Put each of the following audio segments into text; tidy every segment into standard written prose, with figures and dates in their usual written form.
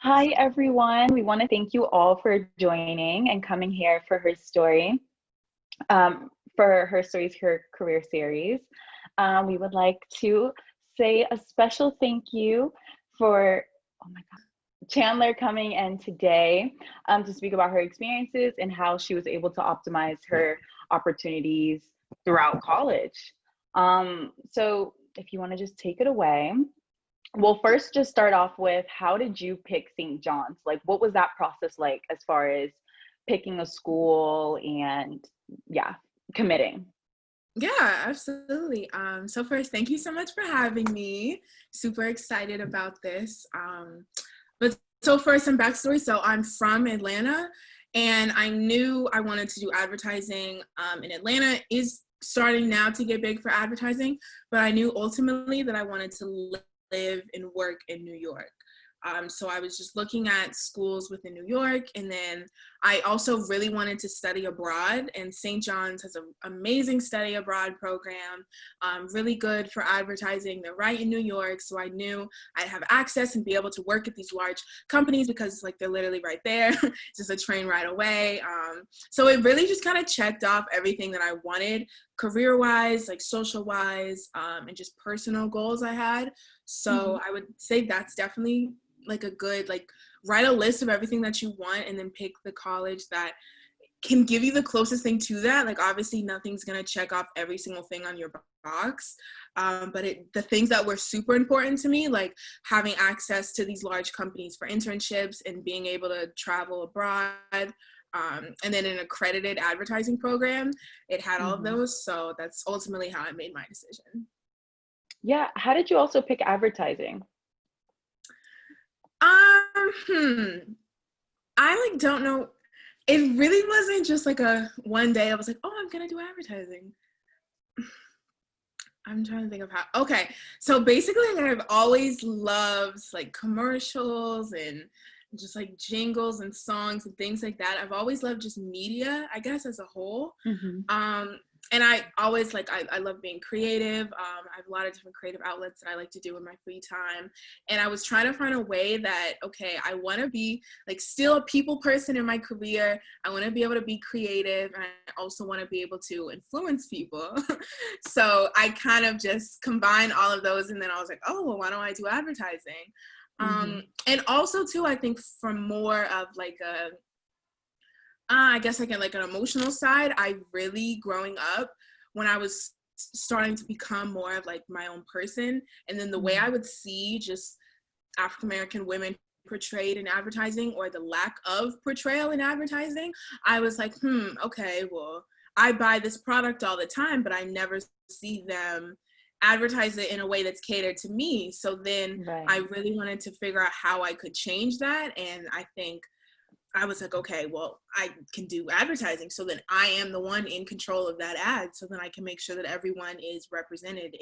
Hi, everyone. We want to thank you all for joining and coming here for her story, for her stories, her career series. We would like to say a special thank you for, oh my God, Chandler coming in today to speak about her experiences and how she was able to optimize her opportunities throughout college. So if you want to just take it away. Well, first, just start off with how did you pick St. John's? Like, what was that process like as far as picking a school and, yeah, committing? Yeah, absolutely. So first, thank you so much for having me. Super excited about this. But first, some backstory. So I'm from Atlanta, and I knew I wanted to do advertising. And Atlanta is starting now to get big for advertising, but I knew ultimately that I wanted to live and work in New York. So I was just looking at schools within New York, and then I also really wanted to study abroad, and St. John's has an amazing study abroad program, really good for advertising. They're right in New York, so I knew I'd have access and be able to work at these large companies because like they're literally right there. It's just a train ride away. So it really just kind of checked off everything that I wanted career-wise, like social-wise, and just personal goals I had. So I would say that's definitely like a good, like, write a list of everything that you want and then pick the college that can give you the closest thing to that. Like, obviously nothing's going to check off every single thing on your box. But the things that were super important to me, like having access to these large companies for internships and being able to travel abroad, and then an accredited advertising program, it had all of Hmm. those. So that's ultimately how I made my decision. Yeah. How did you also pick advertising? Um, hmm. I like don't know. It really wasn't just like a one day I was like, oh, I'm gonna do advertising. I'm trying to think of how. Okay, so basically, like, I've always loved like commercials and just like jingles and songs and things like that. I've always loved just media, I guess, as a whole. Hmm. Um, and I always like I love being creative. I have a lot of different creative outlets that I like to do in my free time. And I was trying to find a way that, okay, I want to be like still a people person in my career. I want to be able to be creative, and I also want to be able to influence people. So I kind of just combined all of those, and then I was like, oh, well, why don't I do advertising? Hmm. And also too, I think from more of like a I guess like an emotional side, I really growing up when I was starting to become more of like my own person, and then the way I Hmm. would see just African American women portrayed in advertising or the lack of portrayal in advertising, I was like, okay, well, I buy this product all the time, but I never see them advertise it in a way that's catered to me. So then I Right. really wanted to figure out how I could change that. And I think I was like, okay, well, I can do advertising. So then I am the one in control of that ad. So then I can make sure that everyone is represented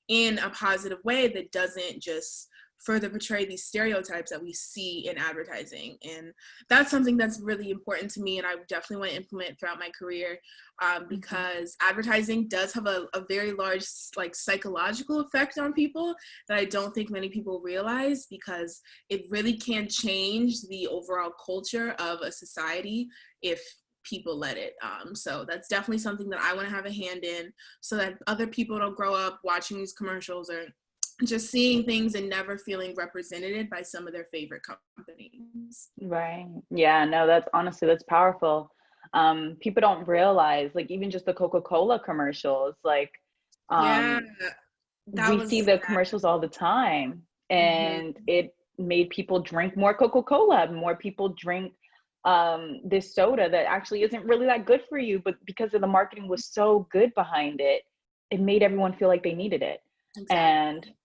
in a positive way that doesn't just further portray these stereotypes that we see in advertising. And that's something that's really important to me. And I definitely want to implement throughout my career, Hmm. because advertising does have a very large like psychological effect on people that I don't think many people realize, because it really can change the overall culture of a society if people let it. So that's definitely something that I want to have a hand in, so that other people don't grow up watching these commercials or just seeing things and never feeling represented by some of their favorite companies. Right. Yeah, no, that's honestly, that's powerful. People don't realize, like, even just the Coca-Cola commercials, like, Yeah, um, that we see was the commercials all the time, and mhm, it made people drink more Coca-Cola. More people drink this soda that actually isn't really that good for you, but because of the marketing was so good behind it, it made everyone feel like they needed it. And exactly.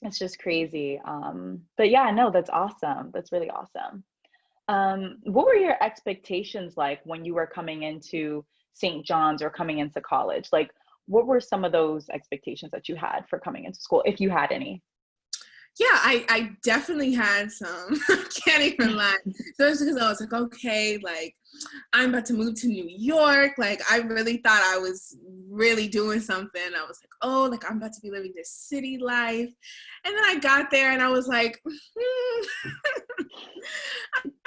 it's just crazy. But yeah, no, that's awesome. That's really awesome. What were your expectations like when you were coming into St. John's or coming into college? Like, what were some of those expectations that you had for coming into school, if you had any? Yeah, I definitely had some. I can't even lie. So it's because I was like, okay, like I'm about to move to New York. Like I really thought I was really doing something. I was like, oh, like I'm about to be living this city life. And then I got there and I was like, I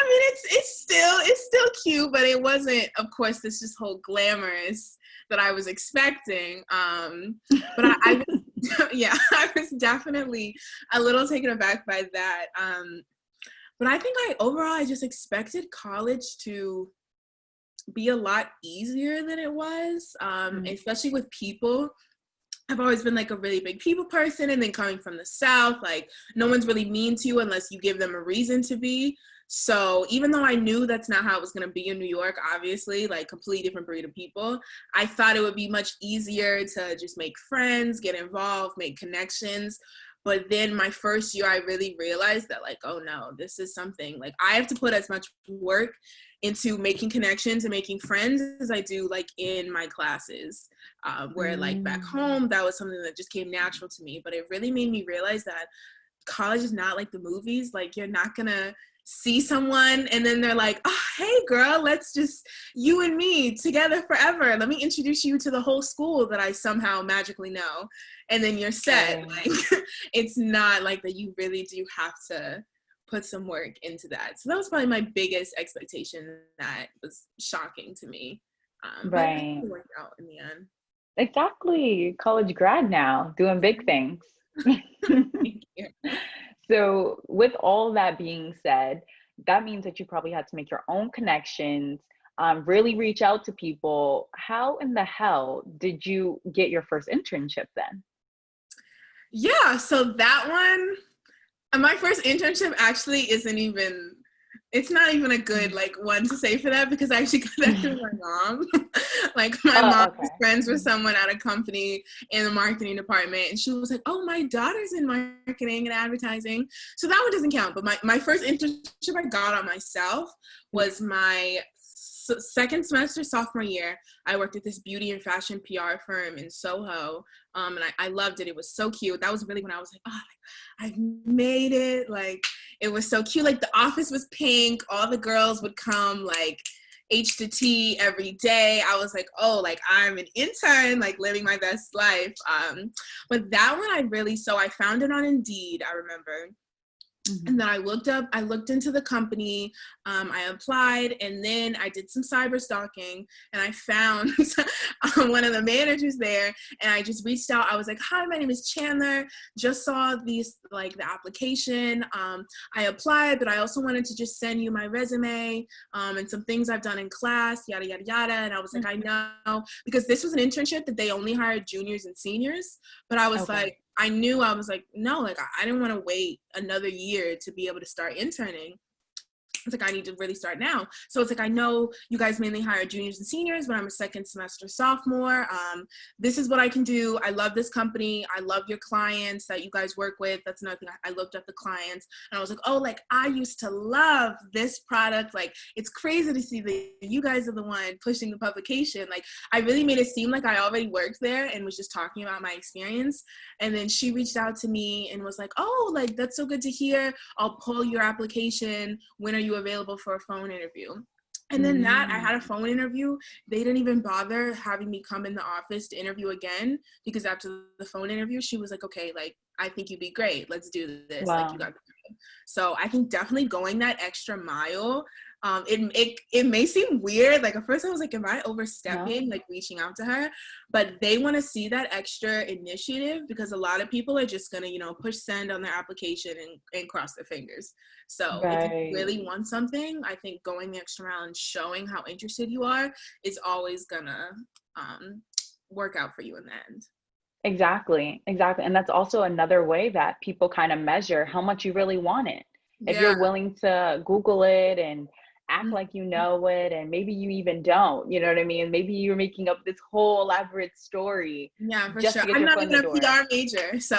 mean, it's still cute, but it wasn't, of course, this just whole glamorous that I was expecting. But I yeah, I was definitely a little taken aback by that. But I think I just expected college to be a lot easier than it was, especially with people. I've always been like a really big people person, and then coming from the South, like no one's really mean to you unless you give them a reason to be. So even though I knew that's not how it was going to be in New York, obviously, like completely different breed of people, I thought it would be much easier to just make friends, get involved, make connections. But then my first year, I really realized that like, oh no, this is something like I have to put as much work into making connections and making friends as I do like in my classes, where like back home, that was something that just came natural to me. But it really made me realize that college is not like the movies. Like you're not gonna see someone and then they're like, oh, hey girl, let's just you and me together forever. Let me introduce you to the whole school that I somehow magically know. And then you're set. Right. Like it's not like that. You really do have to put some work into that. So that was probably my biggest expectation that was shocking to me. But I think Right. it worked out in the end. Exactly. College grad now, doing big things. Thank you. So, with all that being said, that means that you probably had to make your own connections, really reach out to people. How in the hell did you get your first internship then? Yeah, so that one, my first internship actually it's not even a good like one to say for that because I actually got that through my mom. Like my Oh, mom was okay. friends with someone at a company in the marketing department and she was like, oh, my daughter's in marketing and advertising. So that one doesn't count. But my first internship I got on myself was my second semester sophomore year. I worked at this beauty and fashion PR firm in Soho, and I loved it. It was so cute. That was really when I was like, oh, I've made it. Like it was so cute. Like the office was pink. All the girls would come like H to T every day. I was like, oh, like I'm an intern, like living my best life. But that one so I found it on Indeed, I remember. And then I looked into the company, I applied, and then I did some cyber stalking, and I found one of the managers there, and I just reached out. I was like, hi, my name is Chandler, just saw the application. I applied, but I also wanted to just send you my resume, and some things I've done in class, yada, yada, yada. And I was like, I know, because this was an internship that they only hired juniors and seniors, but I was Okay. like, I knew I was like, no, like I didn't want to wait another year to be able to start interning. It's like, I need to really start now. So it's like, I know you guys mainly hire juniors and seniors, but I'm a second semester sophomore. This is what I can do. I love this company. I love your clients that you guys work with. That's another thing. I looked up the clients and I was like, oh, like I used to love this product. Like, it's crazy to see that you guys are the one pushing the publication. Like, I really made it seem like I already worked there and was just talking about my experience. And then she reached out to me and was like, oh, like, that's so good to hear. I'll pull your application. When are you available for a phone interview? And then I had a phone interview. They didn't even bother having me come in the office to interview again, because after the phone interview, she was like, okay, like, I think you'd be great. Let's do this. Like, you Wow. got it. So I think definitely going that extra mile, it may seem weird. Like at first I was like, am I overstepping, No. like reaching out to her? But they want to see that extra initiative, because a lot of people are just going to, push send on their application and cross their fingers. So if you Right. really want something, I think going the extra mile and showing how interested you are is always gonna work out for you in the end. Exactly. Exactly. And that's also another way that people kind of measure how much you really want it. If Yeah. you're willing to Google it and act Mhm. like you know it, and maybe you even don't, you know what I mean? Maybe you're making up this whole elaborate story Yeah, for just sure. to get I'm your not foot in the even a door. PR major, so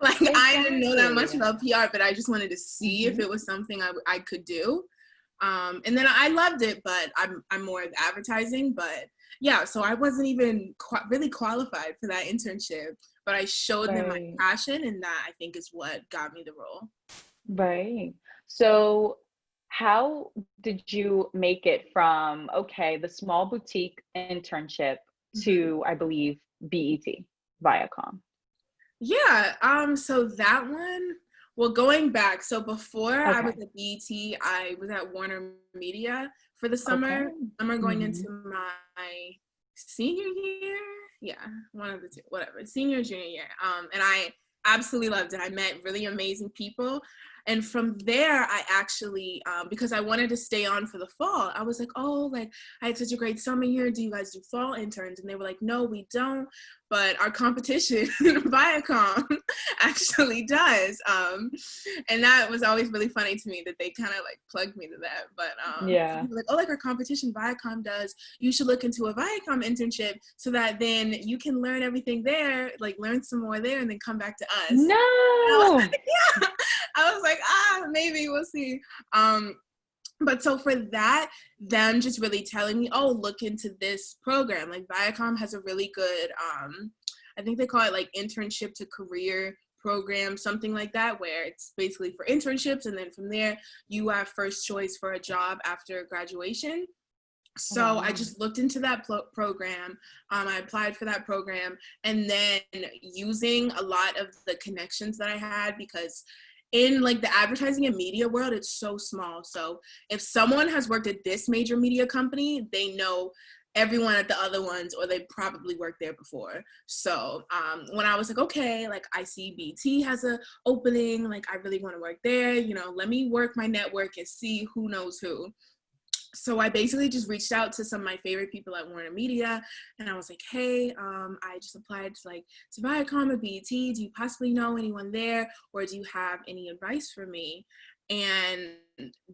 like I didn't know that much Exactly. about PR, but I just wanted to see if Hmm. it was something I could do. And then I loved it, but I'm more of advertising. But yeah, so I wasn't even really qualified for that internship. but I showed them my Right. passion, and that I think is what got me the role. Right. So how did you make it from, okay, the small boutique internship Mhm. to, I believe, BET, Viacom? Yeah, so that one, well, going back, so before I was Okay. at BET, I was at Warner Media for the Okay. summer going Hmm. into my senior year. Yeah, one of the two, whatever, senior, junior year. And I absolutely loved it. I met really amazing people. And from there, I actually, because I wanted to stay on for the fall, I was like, oh, like, I had such a great summer here. Do you guys do fall interns? And they were like, no, we don't. But our competition, Viacom, actually does. And that was always really funny to me that they kind of like plugged me to that. But Yeah. like, oh, like our competition, Viacom does. You should look into a Viacom internship so that then you can learn everything there, like learn some more there, and then come back to us. And I was No. like, yeah. I was like, maybe we'll see. But so for that, them just really telling me, oh, look into this program. Like Viacom has a really good, I think they call it like internship to career program, something like that, where it's basically for internships. And then from there, you have first choice for a job after graduation. So I Wow. just looked into that program. I applied for that program, and then using a lot of the connections that I had, because in like the advertising and media world, it's so small. So if someone has worked at this major media company, they know everyone at the other ones, or they probably worked there before. So when I was like, okay, like I see BT has a opening, like I really want to work there, you know, let me work my network and see who knows who. So I basically just reached out to some of my favorite people at Warner Media, and I was like, hey, I just applied to Viacom at BET. Do you possibly know anyone there, or do you have any advice for me? And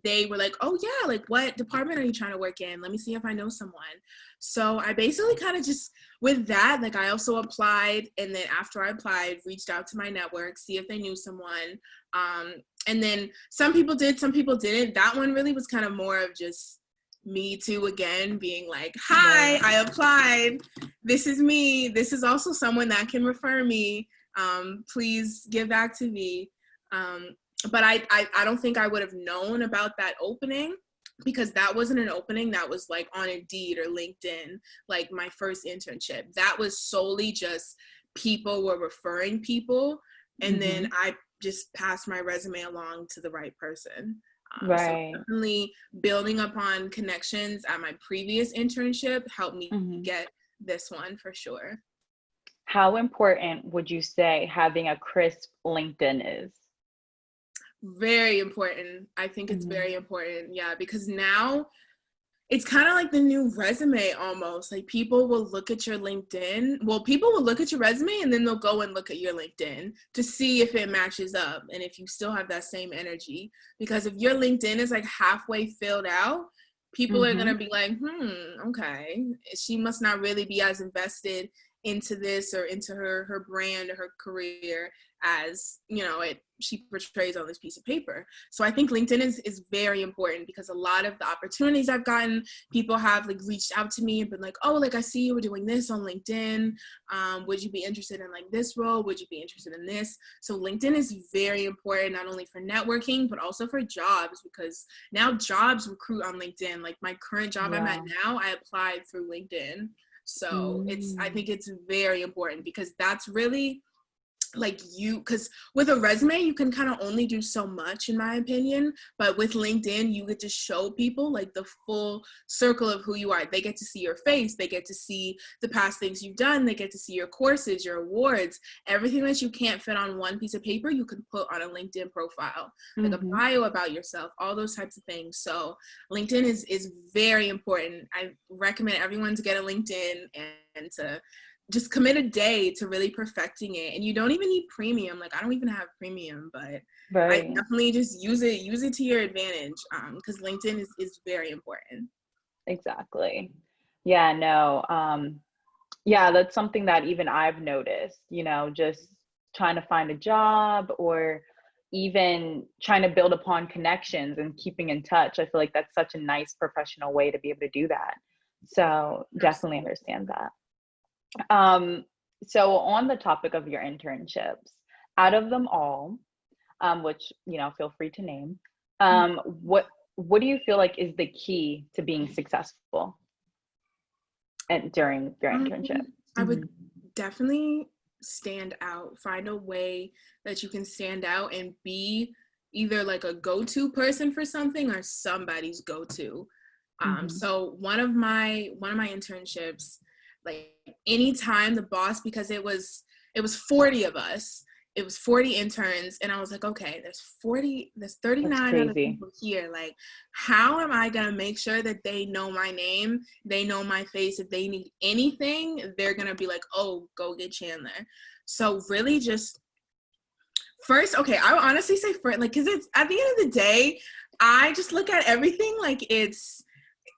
they were like, oh yeah, like what department are you trying to work in? Let me see if I know someone. So I basically kind of just, with that, like I also applied, and then after I applied, reached out to my network, see if they knew someone. And then some people did, some people didn't. That one really was kind of more of just me too, again, being like, hi, Right. I applied, this is me, this is also someone that can refer me, please get back to me. But I don't think I would have known about that opening, because that wasn't an opening that was like on Indeed or LinkedIn, like my first internship. That was solely just people were referring people, and then Hmm. I just passed my resume along to the right person. So Right. definitely building upon connections at my previous internship helped me Hmm. get this one for sure. How important would you say having a crisp LinkedIn is? Very important. I think it's Hmm. very important. Yeah, because now it's kind of like the new resume almost. Like people will look at your LinkedIn. Well, people will look at your resume, and then they'll go and look at your LinkedIn to see if it matches up and if you still have that same energy. Because if your LinkedIn is like halfway filled out, people are going Hmm. to be like, okay, she must not really be as invested into this or into her brand or her career as, you know, she portrays on this piece of paper. So I think LinkedIn is very important, because a lot of the opportunities I've gotten, people have like reached out to me and been like, oh, like I see you were doing this on LinkedIn. Would you be interested in like this role? Would you be interested in this? So LinkedIn is very important, not only for networking, but also for jobs, because now jobs recruit on LinkedIn. Like my current job I'm at Yeah. now, I applied through LinkedIn. So I Mm. think it's very important, because that's really like you, because with a resume you can kind of only do so much in my opinion, but with LinkedIn you get to show people like the full circle of who you are. They get to see your face, they get to see the past things you've done, they get to see your courses, your awards, everything that you can't fit on one piece of paper you can put on a LinkedIn profile, like a Hmm. bio about yourself, all those types of things. So LinkedIn is very important. I recommend everyone to get a LinkedIn and to just commit a day to really perfecting it. And you don't even need premium. Like I don't even have premium, but I Right. definitely just use it to your advantage, because LinkedIn is very important. Exactly. Yeah, no. Yeah, that's something that even I've noticed, just trying to find a job or even trying to build upon connections and keeping in touch. I feel like that's such a nice professional way to be able to do that. So definitely Absolutely. understand that. Um, So on the topic of your internships, out of them all, which, feel free to name, what do you feel like is the key to being successful and during your internship? I would definitely stand out, find a way that you can stand out and be either like a go-to person for something or somebody's go-to. So one of my internships, like anytime the boss, because it was 40 of us, it was 40 interns, and I was like, okay, there's 39 other people here. Like, how am I gonna make sure that they know my name, they know my face? If they need anything, they're gonna be like, oh, go get Chandler. So really just first, okay, I would honestly say first, like, because it's at the end of the day, I just look at everything like it's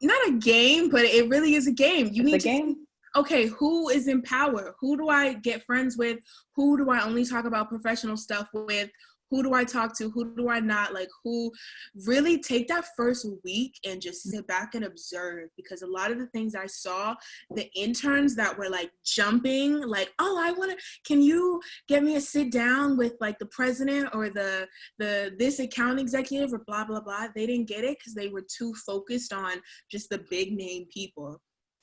not a game, but it really is a game. You need to see, okay, who is in power? Who do I get friends with? Who do I only talk about professional stuff with? Who do I talk to? Who do I not? Like, who really take that first week and just sit back and observe, because a lot of the things I saw, the interns that were like jumping, like, oh, can you get me a sit down with like the president or this account executive or blah, blah, blah. They didn't get it because they were too focused on just the big name people.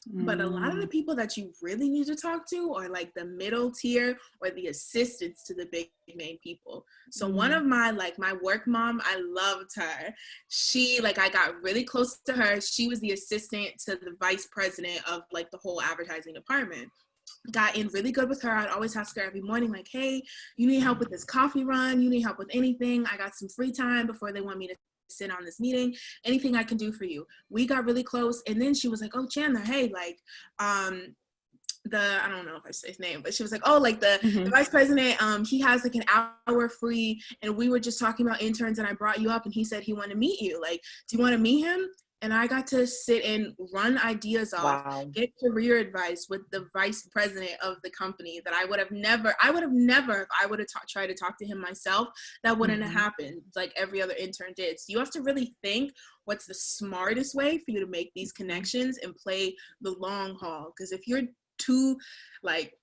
But a lot of the people that you really need to talk to are like the middle tier or the assistants to the big name people. So one of my work mom, I loved her. She, like, I got really close to her. She was the assistant to the vice president of like the whole advertising department. Got in really good with her. I'd always ask her every morning, like, hey, you need help with this coffee run? You need help with anything? I got some free time before they want me to sit on this meeting, anything I can do for you. We got really close, and then she was like, oh, Chandler, hey, like, I don't know if I say his name, but she was like, oh, like the vice president, he has like an hour free, and we were just talking about interns, and I brought you up, and he said he wanted to meet you. Like, do you want to meet him? And I got to sit and run ideas off, get career advice with the vice president of the company that I would have never, if I would have tried to talk to him myself, that wouldn't have happened like every other intern did. So you have to really think what's the smartest way for you to make these connections and play the long haul. Because if you're too like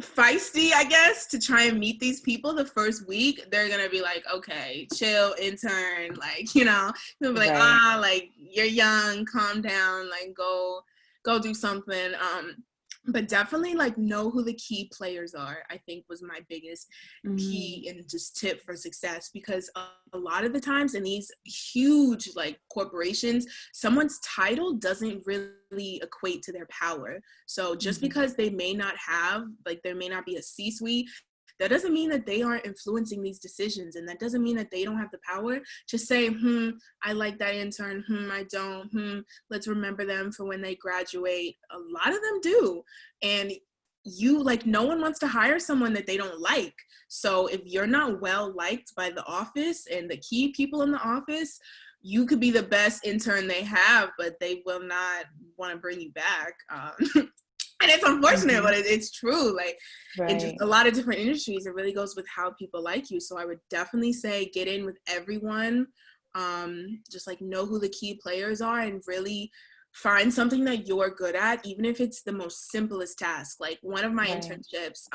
feisty, I guess, to try and meet these people the first week, they're gonna be like, okay, chill, intern, like, they'll be like, like, you're young, calm down, like, go do something. But definitely, like, know who the key players are, I think was my biggest key and just tip for success, because a lot of the times in these huge, like, corporations, someone's title doesn't really equate to their power. So just because they may not have, like, there may not be a C-suite, that doesn't mean that they aren't influencing these decisions, and that doesn't mean that they don't have the power to say, I like that intern, I don't, let's remember them for when they graduate. A lot of them do. And no one wants to hire someone that they don't like. So if you're not well liked by the office and the key people in the office, you could be the best intern they have, but they will not want to bring you back. And it's unfortunate, but it's true. Like, in just a lot of different industries, it really goes with how people like you. So I would definitely say get in with everyone. Just like know who the key players are and really find something that you're good at, even if it's the most simplest task. Like one of my internships,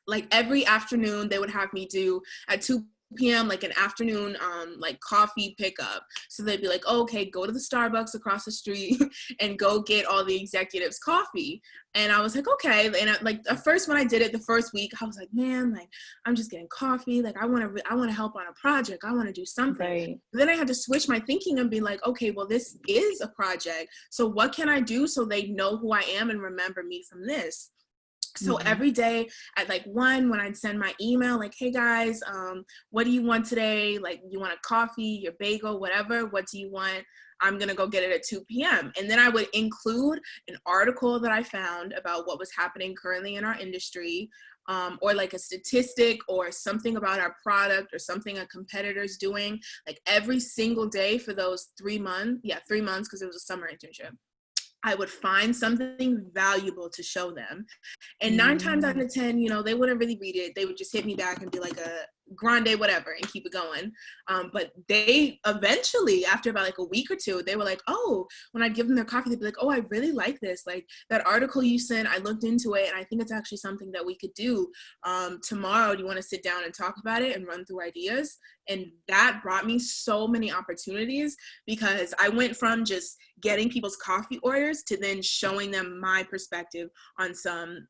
like every afternoon they would have me do at 2 p.m. like an afternoon like coffee pickup. So they'd be like, oh, okay, go to the Starbucks across the street and go get all the executives coffee. And I was like, okay. And like at first when I did it the first week, I was like, man, like I'm just getting coffee. Like I want to help on a project. I want to do something. Then I had to switch my thinking and be like, okay, well, this is a project. So what can I do so they know who I am and remember me from this? So every day at like 1, when I'd send my email, like, hey guys, what do you want today? Like, you want a coffee, your bagel, whatever, what do you want? I'm going to go get it at 2 p.m. And then I would include an article that I found about what was happening currently in our industry, or like a statistic or something about our product or something a competitor's doing, like every single day for those 3 months. 3 months, because it was a summer internship. I would find something valuable to show them. And 9 times out of 10, they wouldn't really read it. They would just hit me back and be like, grande whatever and keep it going. But they eventually, after about like a week or two, they were like, oh, when I'd give them their coffee, they'd be like, oh, I really like this. Like that article you sent, I looked into it and I think it's actually something that we could do. Tomorrow, do you want to sit down and talk about it and run through ideas? And that brought me so many opportunities, because I went from just getting people's coffee orders to then showing them my perspective on some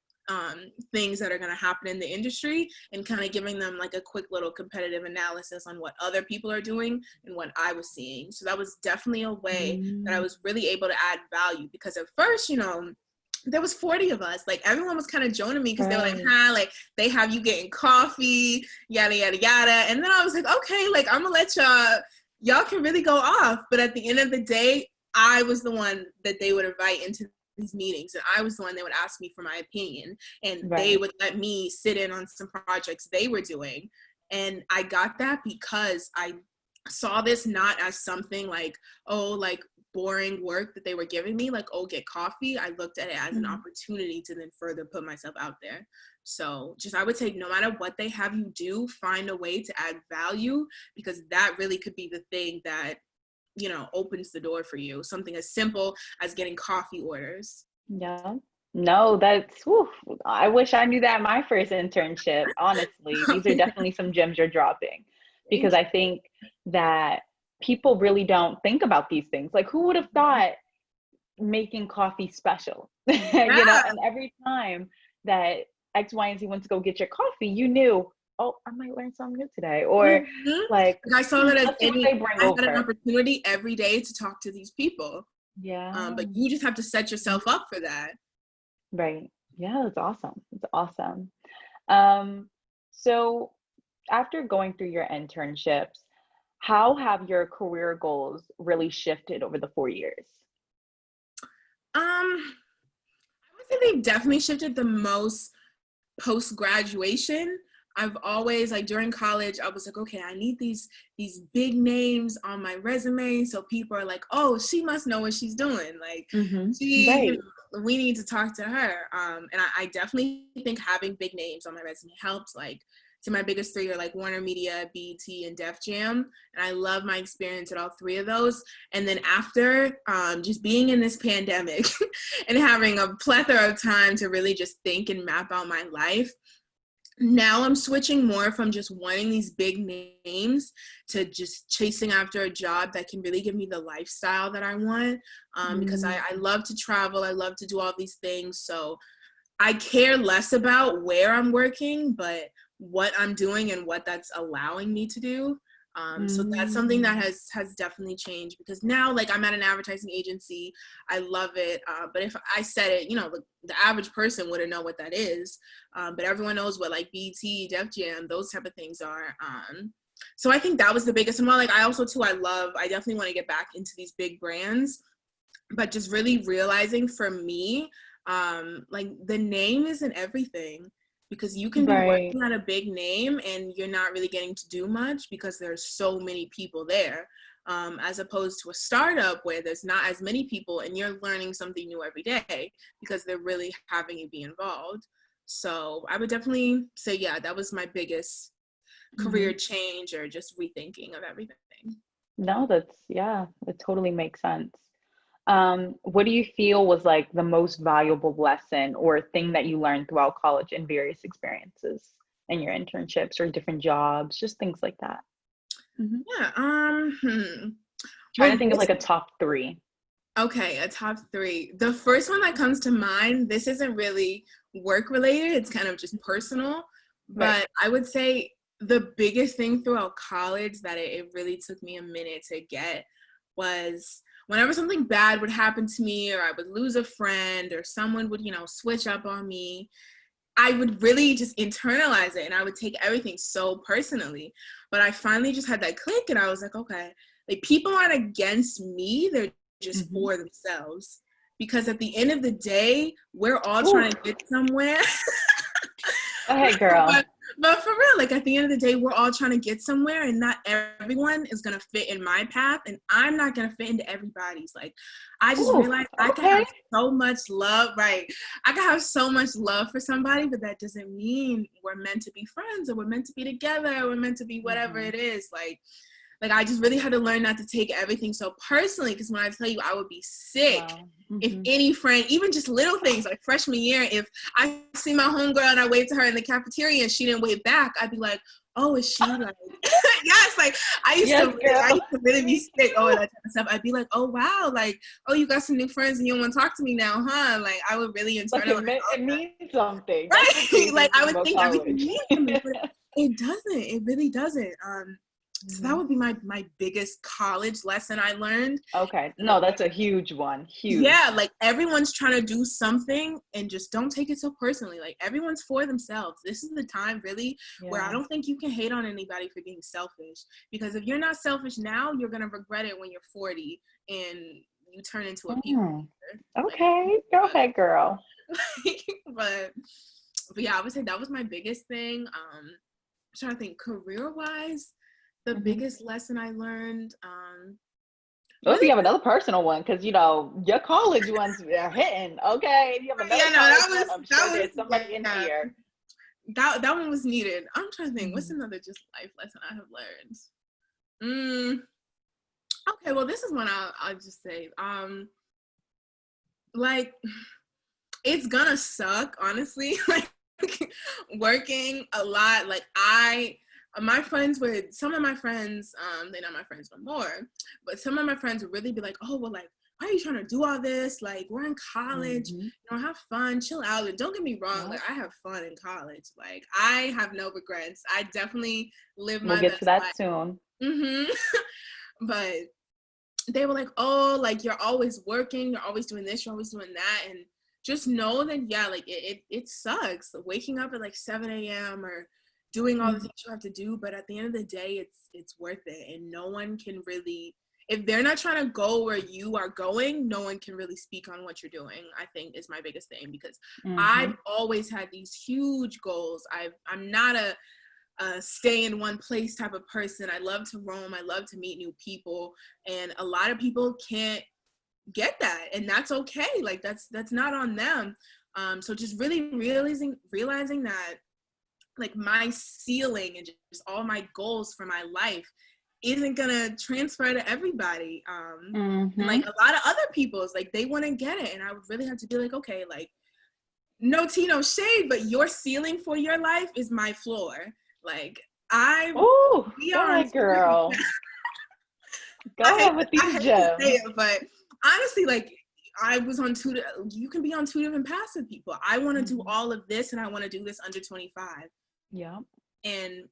things that are going to happen in the industry, and kind of giving them like a quick little competitive analysis on what other people are doing and what I was seeing. So that was definitely a way that I was really able to add value, because at first, you know, there was 40 of us. Like everyone was kind of joining me because they were like, like they have you getting coffee, yada, yada, yada. And then I was like, okay, like I'm gonna let y'all can really go off. But at the end of the day, I was the one that they would invite into these meetings, and I was the one that would ask me for my opinion, and they would let me sit in on some projects they were doing. And I got that because I saw this not as something like, oh, like boring work that they were giving me, like, oh, get coffee. I looked at it as an opportunity to then further put myself out there. So just, I would say, no matter what they have you do, find a way to add value, because that really could be the thing that, you know, opens the door for you. Something as simple as getting coffee orders. Yeah. No, that's, whew, I wish I knew that in my first internship, honestly. These are definitely some gems you're dropping, because I think that people really don't think about these things. Like, who would have thought making coffee special? You know, and every time that X, Y, and Z went to go get your coffee, you knew, oh, I might learn something new today. Or like I saw that as I had an opportunity every day to talk to these people. Yeah. But you just have to set yourself up for that. Right. Yeah, that's awesome. It's awesome. So after going through your internships, how have your career goals really shifted over the 4 years? I would say they've definitely shifted the most post-graduation. I've always, like during college, I was like, okay, I need these big names on my resume, so people are like, oh, she must know what she's doing. Like, you know, we need to talk to her. And I definitely think having big names on my resume helps. Like, so my biggest three are like Warner Media, BET, and Def Jam. And I love my experience at all three of those. And then after just being in this pandemic and having a plethora of time to really just think and map out my life, now I'm switching more from just wanting these big names to just chasing after a job that can really give me the lifestyle that I want. Because I love to travel. I love to do all these things. So I care less about where I'm working, but what I'm doing and what that's allowing me to do. So that's something that has definitely changed, because now, like, I'm at an advertising agency. I love it. But if I said it, you know, the average person wouldn't know what that is. But everyone knows what like BT, Def Jam, those type of things are. So I think that was the biggest one. Like, I also too, I definitely want to get back into these big brands, but just really realizing for me, like the name isn't everything. Because you can be working at a big name and you're not really getting to do much because there's so many people there, as opposed to a startup where there's not as many people and you're learning something new every day because they're really having you be involved. So I would definitely say, yeah, that was my biggest career change, or just rethinking of everything. No, it totally makes sense. What do you feel was like the most valuable lesson or thing that you learned throughout college and various experiences and your internships or different jobs, just things like that? Yeah. Trying to think of like a top 3. Okay, a top 3. The first one that comes to mind, this isn't really work related, it's kind of just personal, but I would say the biggest thing throughout college that it really took me a minute to get was whenever something bad would happen to me, or I would lose a friend, or someone would, you know, switch up on me, I would really just internalize it and I would take everything so personally. But I finally just had that click and I was like, okay, like people aren't against me, they're just for themselves. Because at the end of the day, we're all trying to get somewhere. Go ahead, girl. But for real, like at the end of the day, we're all trying to get somewhere, and not everyone is gonna fit in my path, and I'm not gonna fit into everybody's. Like, I just Ooh, realized I can okay. have so much love, right? I can have so much love for somebody, but that doesn't mean we're meant to be friends, or we're meant to be together, or we're meant to be whatever it is. Like I just really had to learn not to take everything so personally, because when I tell you, I would be sick Wow. if any friend, even just little things like freshman year, if I see my homegirl and I wave to her in the cafeteria and she didn't wave back, I'd be like, oh, is she like, yes, like I used Yes, to really be me sick over too. that type of stuff. I'd be like, oh, wow, like, oh, you got some new friends and you don't want to talk to me now, huh? Like I would really Like internalize it means something. That's the right? Like crazy I thing would about think everything college. means something, but it doesn't. It really doesn't. So that Mhm. would be my biggest college lesson I learned. Okay. No, that's a huge one. Huge. Yeah, like everyone's trying to do something, and just don't take it so personally. Like everyone's for themselves. This is the time really where I Yeah. don't think you can hate on anybody for being selfish, because if you're not selfish now, you're going to regret it when you're 40 and you turn into a people Mm. pleaser. Okay. Go ahead, girl. But yeah, I would say that was my biggest thing. I'm trying to think career wise, the Hmm. biggest lesson I learned Well, if really. you have another personal one, because your college ones are hitting. Okay. If you have Yeah, another no, college one, I'm sure that was there's somebody in yeah, here. that one was needed. I'm trying to think, what's Mhm. another just life lesson I have learned? Okay, well, this is one I'll just say. Like it's gonna suck, honestly. Like working a lot. Like my friends would, some of my friends, they're not my friends no more, but some of my friends would really be like, oh, well, like, why are you trying to do all this? Like, we're in college, Mhm. have fun, chill out. And don't get me wrong, Yep. like, I have fun in college. Like, I have no regrets. I definitely live We'll my get to best that life. soon. hmm But they were like, oh, like you're always working, you're always doing this, you're always doing that. And just know that, yeah, like it sucks waking up at like 7 a.m. or doing all the Mhm. things you have to do. But at the end of the day, it's worth it. And no one can really, if they're not trying to go where you are going, no one can really speak on what you're doing, I think is my biggest thing, because I've Mhm. always had these huge goals. I'm not a stay in one place type of person. I love to roam. I love to meet new people, and a lot of people can't get that, and that's okay. Like that's not on them. So just really realizing that like my ceiling and just all my goals for my life isn't gonna transfer to everybody. And like Mhm. a lot of other people's, like they want to get it, and I would really have to be like, okay, like no tea, no shade, but your ceiling for your life is my floor. Like Ooh, we go are on ahead, two different. girl. Go ahead with I these hate to say gems. it, but honestly, like I was on you can be on two different paths with people. I want to do Mhm. all of this, and I want to do this under 25, Yeah. and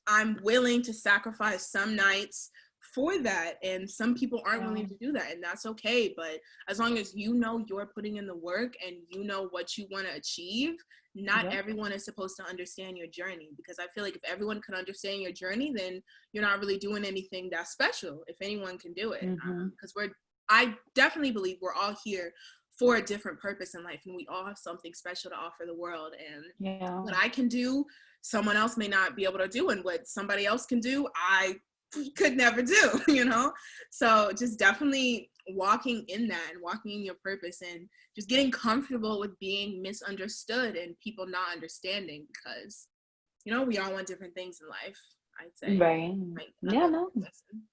I'm willing to sacrifice some nights for that. And some people aren't Yeah. willing to do that, and that's okay. But as long as you know you're putting in the work and you know what you want to achieve, not Yep. everyone is supposed to understand your journey. Because I feel like if everyone can understand your journey, then you're not really doing anything that special. If anyone can do it, Mhm. because I definitely believe we're all here for a different purpose in life, and we all have something special to offer the world. And Yeah. what I can do, someone else may not be able to do, and what somebody else can do, I could never do, So just definitely walking in that and walking in your purpose, and just getting comfortable with being misunderstood and people not understanding, because we all want different things in life, I'd say. Right. Like Yeah, another no. lesson.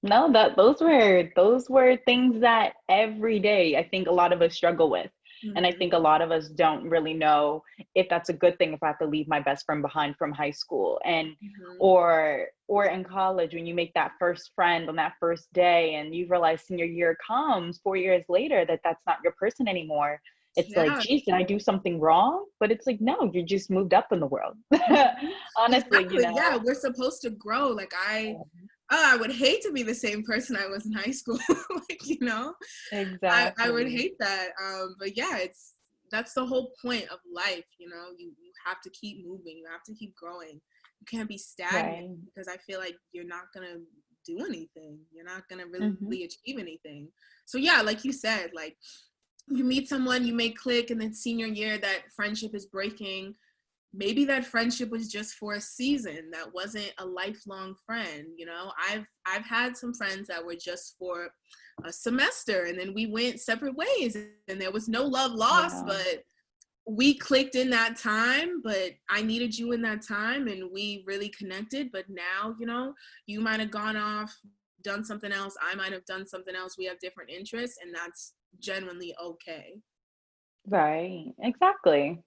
No, that those were things that every day I think a lot of us struggle with. And I Mm-hmm. think a lot of us don't really know if that's a good thing if I have to leave my best friend behind from high school, and Mm-hmm. or in college when you make that first friend on that first day and you realize senior year comes 4 years later that that's not your person anymore. It's like, Yeah. geez, did I do something wrong? But it's like, no, you just moved up in the world. Mm-hmm. Honestly, Exactly. Yeah, we're supposed to grow. Like I would hate to be the same person I was in high school. Like, I would Exactly. hate that. But yeah, that's the whole point of life. You have to keep moving. You have to keep growing. You can't be stagnant, Right. because I feel like you're not gonna do anything. You're not gonna Hmm. really achieve anything. So yeah, like you said, like you meet someone, you may click, and then senior year that friendship is breaking. maybe that friendship was just for a season. That wasn't a lifelong friend. You know, I've had some friends that were just for a semester, and then we went separate ways, and there was no love lost, Yeah. but we clicked in that time. But I needed you in that time, and we really connected. But now, you know, you might have gone off, done something else. I might have done something else. We have different interests, and that's genuinely okay. Right. Exactly.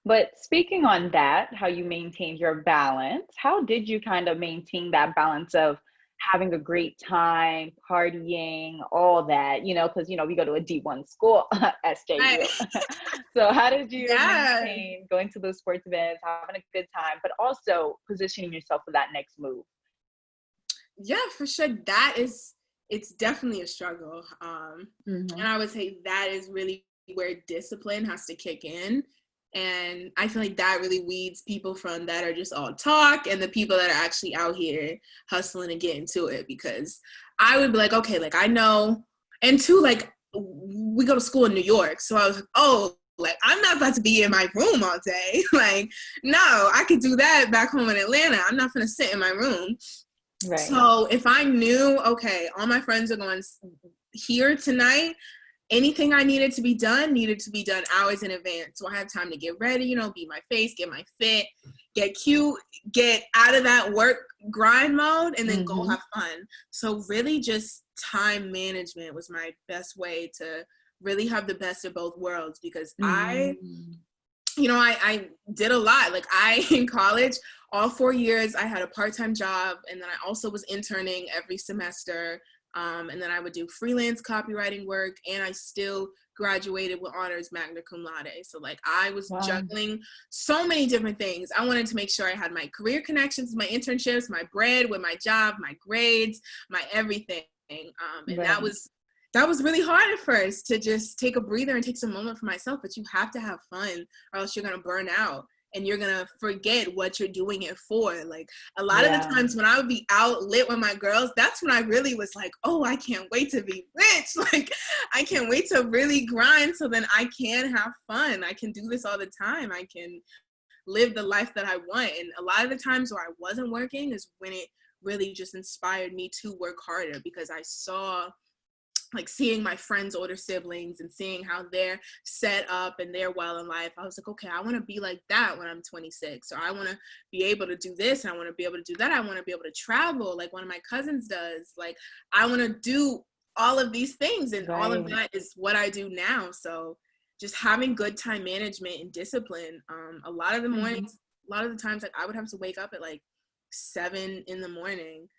But speaking on that, how you maintained your balance, how did you kind of maintain that balance of having a great time, partying, all that, because, we go to a D1 school, SJU. Right. So how did you Yeah. maintain going to those sports events, having a good time, but also positioning yourself for that next move? Yeah, for sure. It's definitely a struggle. And Hmm. I would say that is really where discipline has to kick in. And I feel like that really weeds people from that are just all talk and the people that are actually out here hustling and getting to it. Because I would be like, okay, like I know, and two, like we go to school in New York. So I was like, oh, like I'm not about to be in my room all day. Like, no, I could do that back home in Atlanta. I'm not gonna sit in my room. Right. So if I knew, okay, all my friends are going here tonight, anything I needed to be done hours in advance. So I have time to get ready, you know, beat my face, get my fit, get cute, get out of that work grind mode, and then go Hmm. have fun. So really just time management was my best way to really have the best of both worlds, because Hmm. I did a lot. Like in college, all 4 years, I had a part-time job, and then I also was interning every semester. And then I would do freelance copywriting work, and I still graduated with honors Magna Cum Laude. So like I was Wow. juggling so many different things. I wanted to make sure I had my career connections, my internships, my bread with my job, my grades, my everything. And Right. that was really hard at first, to just take a breather and take some moment for myself. But you have to have fun, or else you're gonna burn out and you're gonna forget what you're doing it for. Like a lot of the Yeah. times when I would be out lit with my girls, that's when I really was like, oh, I can't wait to be rich. Like I can't wait to really grind, so then I can have fun. I can do this all the time. I can live the life that I want. And a lot of the times where I wasn't working is when it really just inspired me to work harder, because I saw, like, seeing my friends' older siblings and seeing how they're set up and they're well in life. I was like, okay, I want to be like that when I'm 26, or I want to be able to do this, and I want to be able to do that. I want to be able to travel like one of my cousins does. Like I want to do all of these things, and all of Right. that is what I do now. So just having good time management and discipline. A lot of the Hmm. mornings, a lot of the times, like I would have to wake up at like 7 in the morning,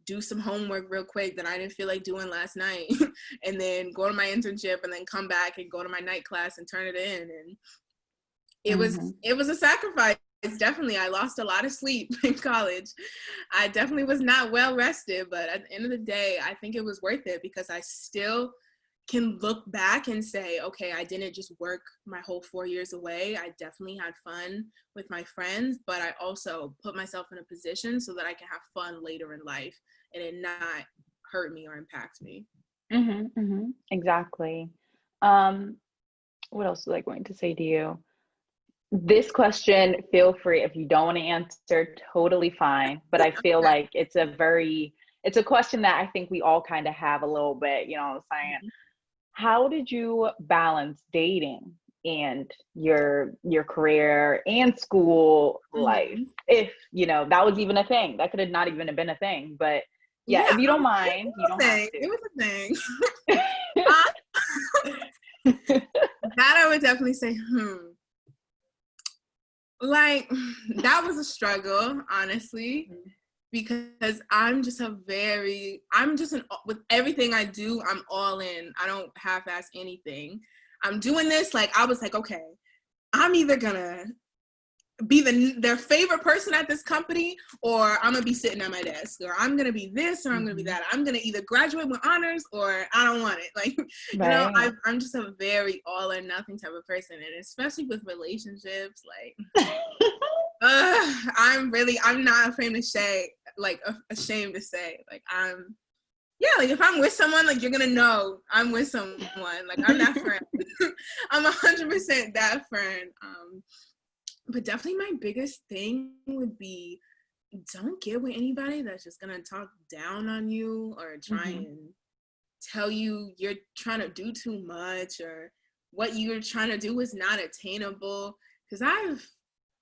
do some homework real quick that I didn't feel like doing last night, and then go to my internship, and then come back and go to my night class and turn it in. And Hmm. it was a sacrifice. Definitely, I lost a lot of sleep in college. I definitely was not well rested, but at the end of the day, I think it was worth it, because I still can look back and say, okay, I didn't just work my whole 4 years away. I definitely had fun with my friends, but I also put myself in a position so that I can have fun later in life and it not hurt me or impact me. Hmm. Hmm. Exactly. Um, what else was I going to say to you? This question, feel free if you don't want to answer, totally fine. But I feel like it's a question that I think we all kind of have a little bit, you know what I'm saying? How did you balance dating and your career and school life? Mm-hmm. If, that was even a thing. That could have not even have been a thing. But yeah, Yeah, if you don't it mind, you was don't a have thing. It was a thing. to. Uh, that I would definitely say, like that was a struggle, honestly, because I'm just with everything I do, I'm all in. I don't half-ass anything. I'm doing this, like I was like, okay, I'm either gonna be their favorite person at this company, or I'm gonna be sitting at my desk, or I'm gonna be this, or I'm gonna be Mhm. that. I'm gonna either graduate with honors, or I don't want it. Like, Right. I'm just a very all or nothing type of person, and especially with relationships, like, I'm not afraid to say, like, ashamed to say, like, yeah, like if I'm with someone, like you're gonna know I'm with someone. Like I'm that friend. I'm 100% that friend. But definitely my biggest thing would be, don't get with anybody that's just gonna talk down on you or try and tell you you're trying to do too much or what you're trying to do is not attainable. Because I've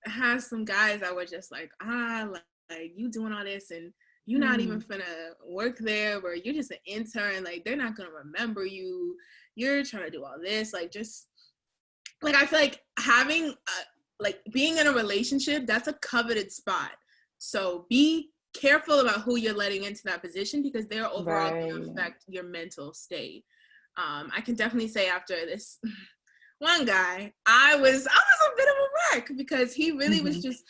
had some guys that were just like, like you doing all this and you're not even finna work there, or you're just an intern, like they're not gonna remember you, you're trying to do all this, like just like I feel like having like being in a relationship, that's a coveted spot. So be careful about who you're letting into that position, because they're overall going to affect your mental state. I can definitely say after this one guy, I was a bit of a wreck, because he really was just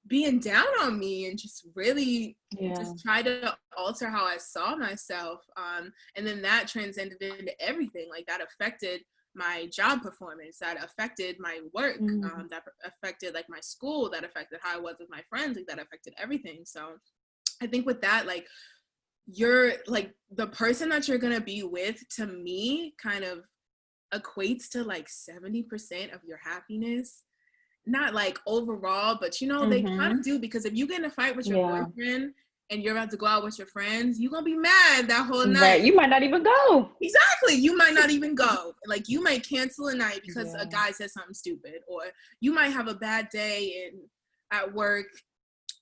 being down on me and just really just tried to alter how I saw myself. And then that transcended into everything. Like that affected my job performance, that affected my work, that affected like my school, that affected how I was with my friends, like that affected everything. So I think with that, like you're like the person that you're gonna be with, to me, kind of equates to like 70% of your happiness. Not like overall, but you know, they kind of do, because if you get in a fight with your boyfriend and you're about to go out with your friends, you're gonna be mad that whole night. Right. You might not even go. Exactly. You might not even go. Like you might cancel a night because a guy said something stupid, or you might have a bad day at work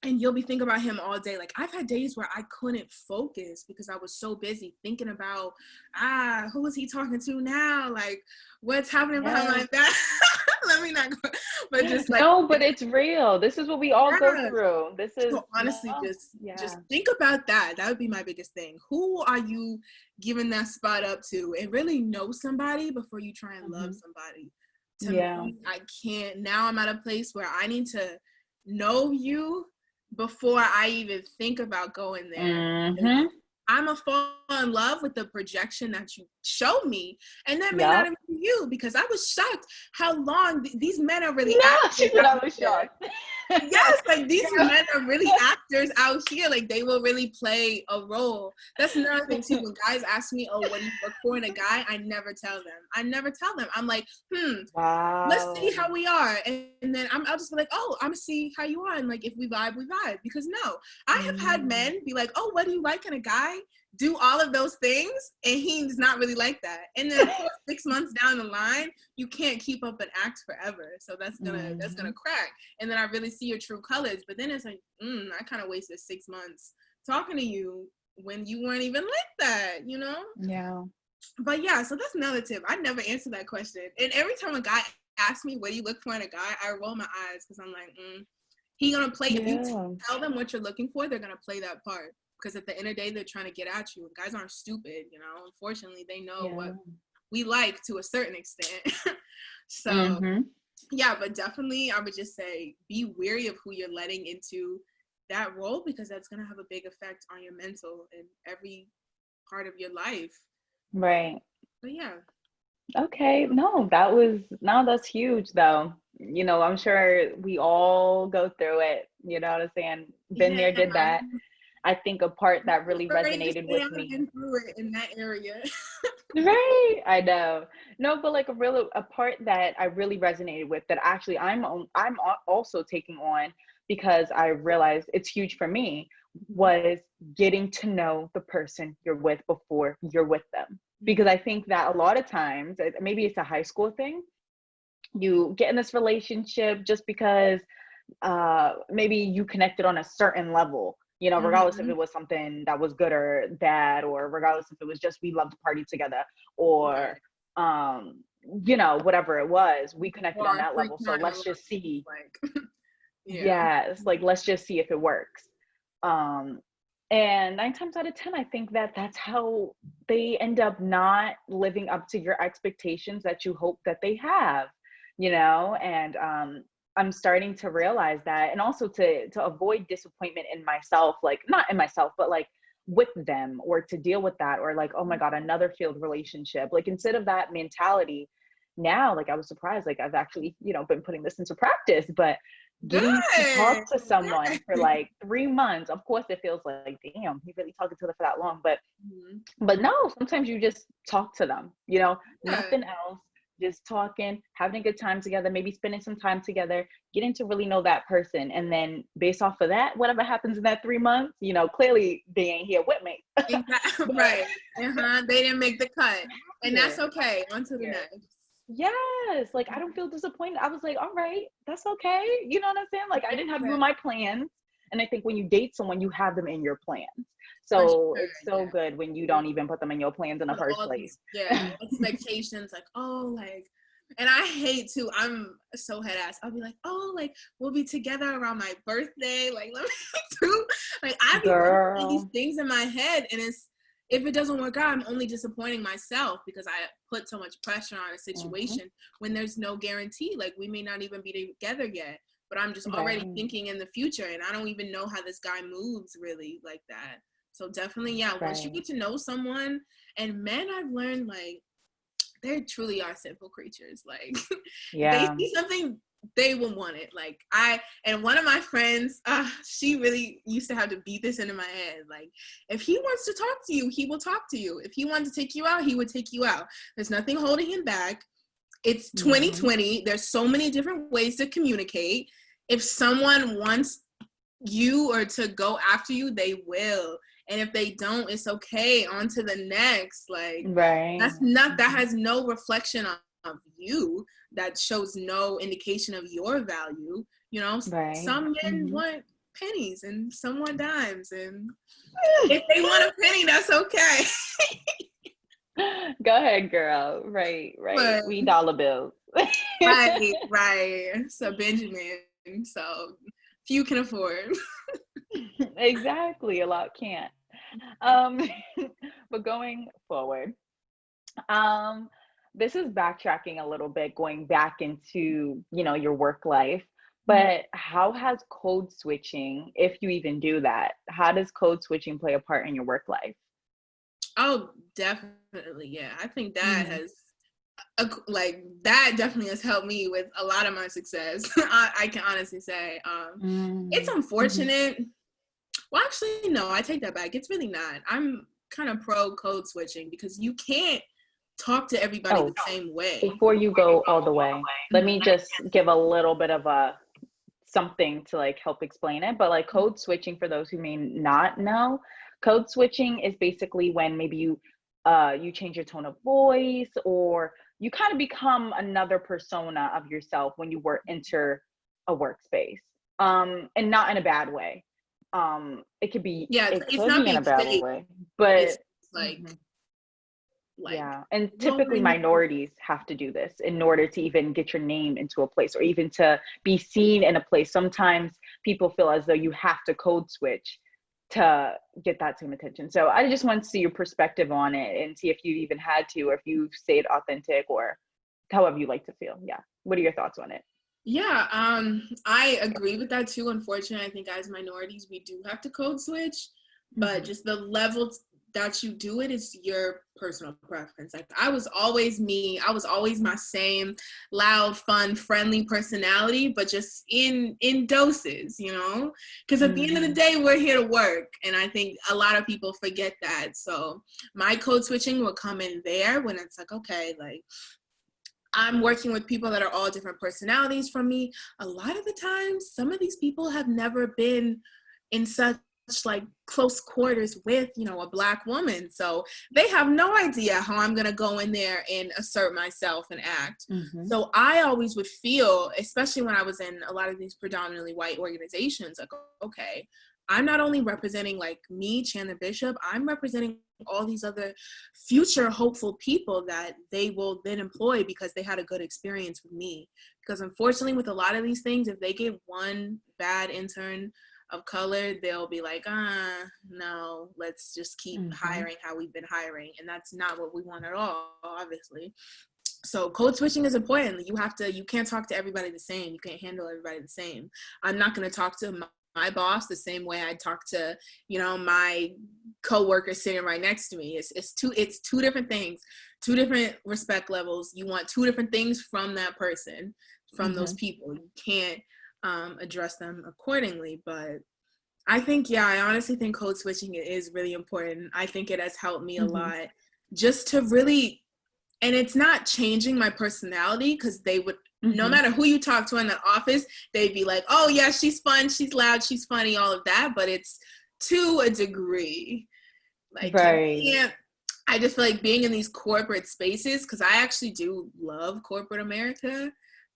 and you'll be thinking about him all day. Like I've had days where I couldn't focus because I was so busy thinking about, who is he talking to now? Like what's happening behind my back? Let me not go. But just like, no, but it's real. This is what we all go through. This is so honestly, just think about that. That would be my biggest thing. Who are you giving that spot up to? And really know somebody before you try and love somebody. To me, I can't. Now I'm at a place where I need to know you before I even think about going there. I'm a fall in love with the projection that you showed me, and that may not even be you, because I was shocked how long these men are really actors. I was shocked. Yes, like these men are really actors out here. Like they will really play a role. That's another thing too. When guys ask me, "Oh, what do you look for in a guy?" I never tell them. I'm like, let's see how we are, and then I'll just be like, "Oh, I'm gonna see how you are," and like if we vibe, we vibe. Because no, I have had men be like, "Oh, what do you like in a guy?" Do all of those things, and he's not really like that. And then of course, 6 months down the line, you can't keep up an act forever. So that's gonna crack. And then I really see your true colors. But then it's like, I kind of wasted 6 months talking to you when you weren't even like that, you know? Yeah. But yeah, so that's another tip. I never answered that question. And every time a guy asks me, what do you look for in a guy? I roll my eyes, because I'm like, he gonna play. If you tell them what you're looking for, they're gonna play that part. Because at the end of the day, they're trying to get at you. Guys aren't stupid, you know. Unfortunately, they know what we like to a certain extent. So, yeah, but definitely I would just say be wary of who you're letting into that role, because that's going to have a big effect on your mental and every part of your life. Right. But yeah. Okay. No, that's huge though. You know, I'm sure we all go through it. You know what I'm saying? Been there, did that. I think a part that really resonated with me. Been through it in that area. Right. I know. No, but like a part that I really resonated with, that actually I'm also taking on, because I realized it's huge for me, was getting to know the person you're with before you're with them. Because I think that a lot of times, maybe it's a high school thing, you get in this relationship just because maybe you connected on a certain level, you know, regardless if it was something that was good or bad, or regardless if it was just we loved to party together, or you know, whatever it was, we connected on that level. So let's just see. Yes, like let's just see if it works. And 9 times out of 10, I think that that's how they end up not living up to your expectations that you hope that they have, you know. And I'm starting to realize that, and also to avoid disappointment in myself, like not in myself, but like with them, or to deal with that, or like, oh my God, another failed relationship. Like instead of that mentality, now, like I was surprised, like I've actually, you know, been putting this into practice, but getting to talk to someone for like 3 months, of course it feels like, damn, he really talking to them for that long, but no, sometimes you just talk to them, you know, nothing else. just talking, having a good time together, maybe spending some time together, getting to really know that person. And then based off of that, whatever happens in that 3 months, you know, clearly they ain't here with me. Exactly. Right. They didn't make the cut. And that's okay. On to the next. Yes. Like, I don't feel disappointed. I was like, all right, that's okay. You know what I'm saying? Like, I didn't have you in my plans. And I think when you date someone, you have them in your plans. So it's so good when you don't even put them in your plans in the first place. Expectations like, oh, like, and I hate to, I'm so head ass. I'll be like, oh, like, we'll be together around my birthday. Like, let me do, like, I be putting these things in my head. And if it doesn't work out, I'm only disappointing myself because I put so much pressure on a situation when there's no guarantee. Like, we may not even be together yet, but I'm just already thinking in the future, and I don't even know how this guy moves really like that. So definitely, once you get to know someone, and men, I've learned, like, they truly are simple creatures. Like, they see something, they will want it. Like, and one of my friends, she really used to have to beat this into my head. Like, if he wants to talk to you, he will talk to you. If he wanted to take you out, he would take you out. There's nothing holding him back. It's 2020. There's so many different ways to communicate. If someone wants you or to go after you, they will. And if they don't, it's okay. On to the next. Like, that has no reflection of you. That shows no indication of your value. You know, some men want pennies and some want dimes. And if they want a penny, that's okay. Go ahead, girl. Right. But, we dollar bills. right. So Benjamin. So few can afford. Exactly. A lot can't. But going forward, this is backtracking a little bit, going back into, you know, your work life. But how has code switching, if you even do that, how does code switching play a part in your work life? Oh, definitely. Yeah. I think that has, that definitely has helped me with a lot of my success. I can honestly say, it's unfortunate. Well, actually, no, I take that back. It's really not. I'm kind of pro code switching because you can't talk to everybody the same way. Before you go all the way, let me just give a little bit of something to like help explain it. But like code switching, for those who may not know, code switching is basically when maybe you change your tone of voice, or you kind of become another persona of yourself when you enter a workspace, and not in a bad way. It could be, it could be in a bad way, but it's like, and typically minorities have to do this in order to even get your name into a place or even to be seen in a place. Sometimes people feel as though you have to code switch to get that same attention. So I just want to see your perspective on it and see if you even had to, or if you stayed authentic, or however you like to feel. Yeah. What are your thoughts on it? Yeah, I agree with that too. Unfortunately, I think as minorities, we do have to code switch, but just the level that you do it is your personal preference. Like, I was always me. I was always my same loud, fun, friendly personality, but just in doses, you know? Because at the end of the day, we're here to work. And I think a lot of people forget that. So my code switching will come in there when it's like, okay, like, I'm working with people that are all different personalities from me. A lot of the times, some of these people have never been in such like close quarters with, you know, a Black woman. So they have no idea how I'm going to go in there and assert myself and act. So I always would feel, especially when I was in a lot of these predominantly white organizations, like, okay, I'm not only representing like me, Chandler Bishop, I'm representing all these other future hopeful people that they will then employ because they had a good experience with me. Because unfortunately, with a lot of these things, if they get one bad intern of color, they'll be like, no, let's just keep hiring how we've been hiring. And that's not what we want at all, obviously. So code switching is important. You can't talk to everybody the same. You can't handle everybody the same. I'm not going to talk to my boss the same way I talk to, you know, my coworker sitting right next to me. It's two different things, two different respect levels. You want two different things from that person, from those people. You can't address them accordingly. But I think, I honestly think code switching is really important. I think it has helped me a lot just to really And it's not changing my personality, because they would, no Mm-hmm. matter who you talk to in that office, they'd be like, oh yeah, she's fun, she's loud, she's funny, all of that. But it's to a degree. Like, you Right. can't, I just feel like being in these corporate spaces, because I actually do love corporate America.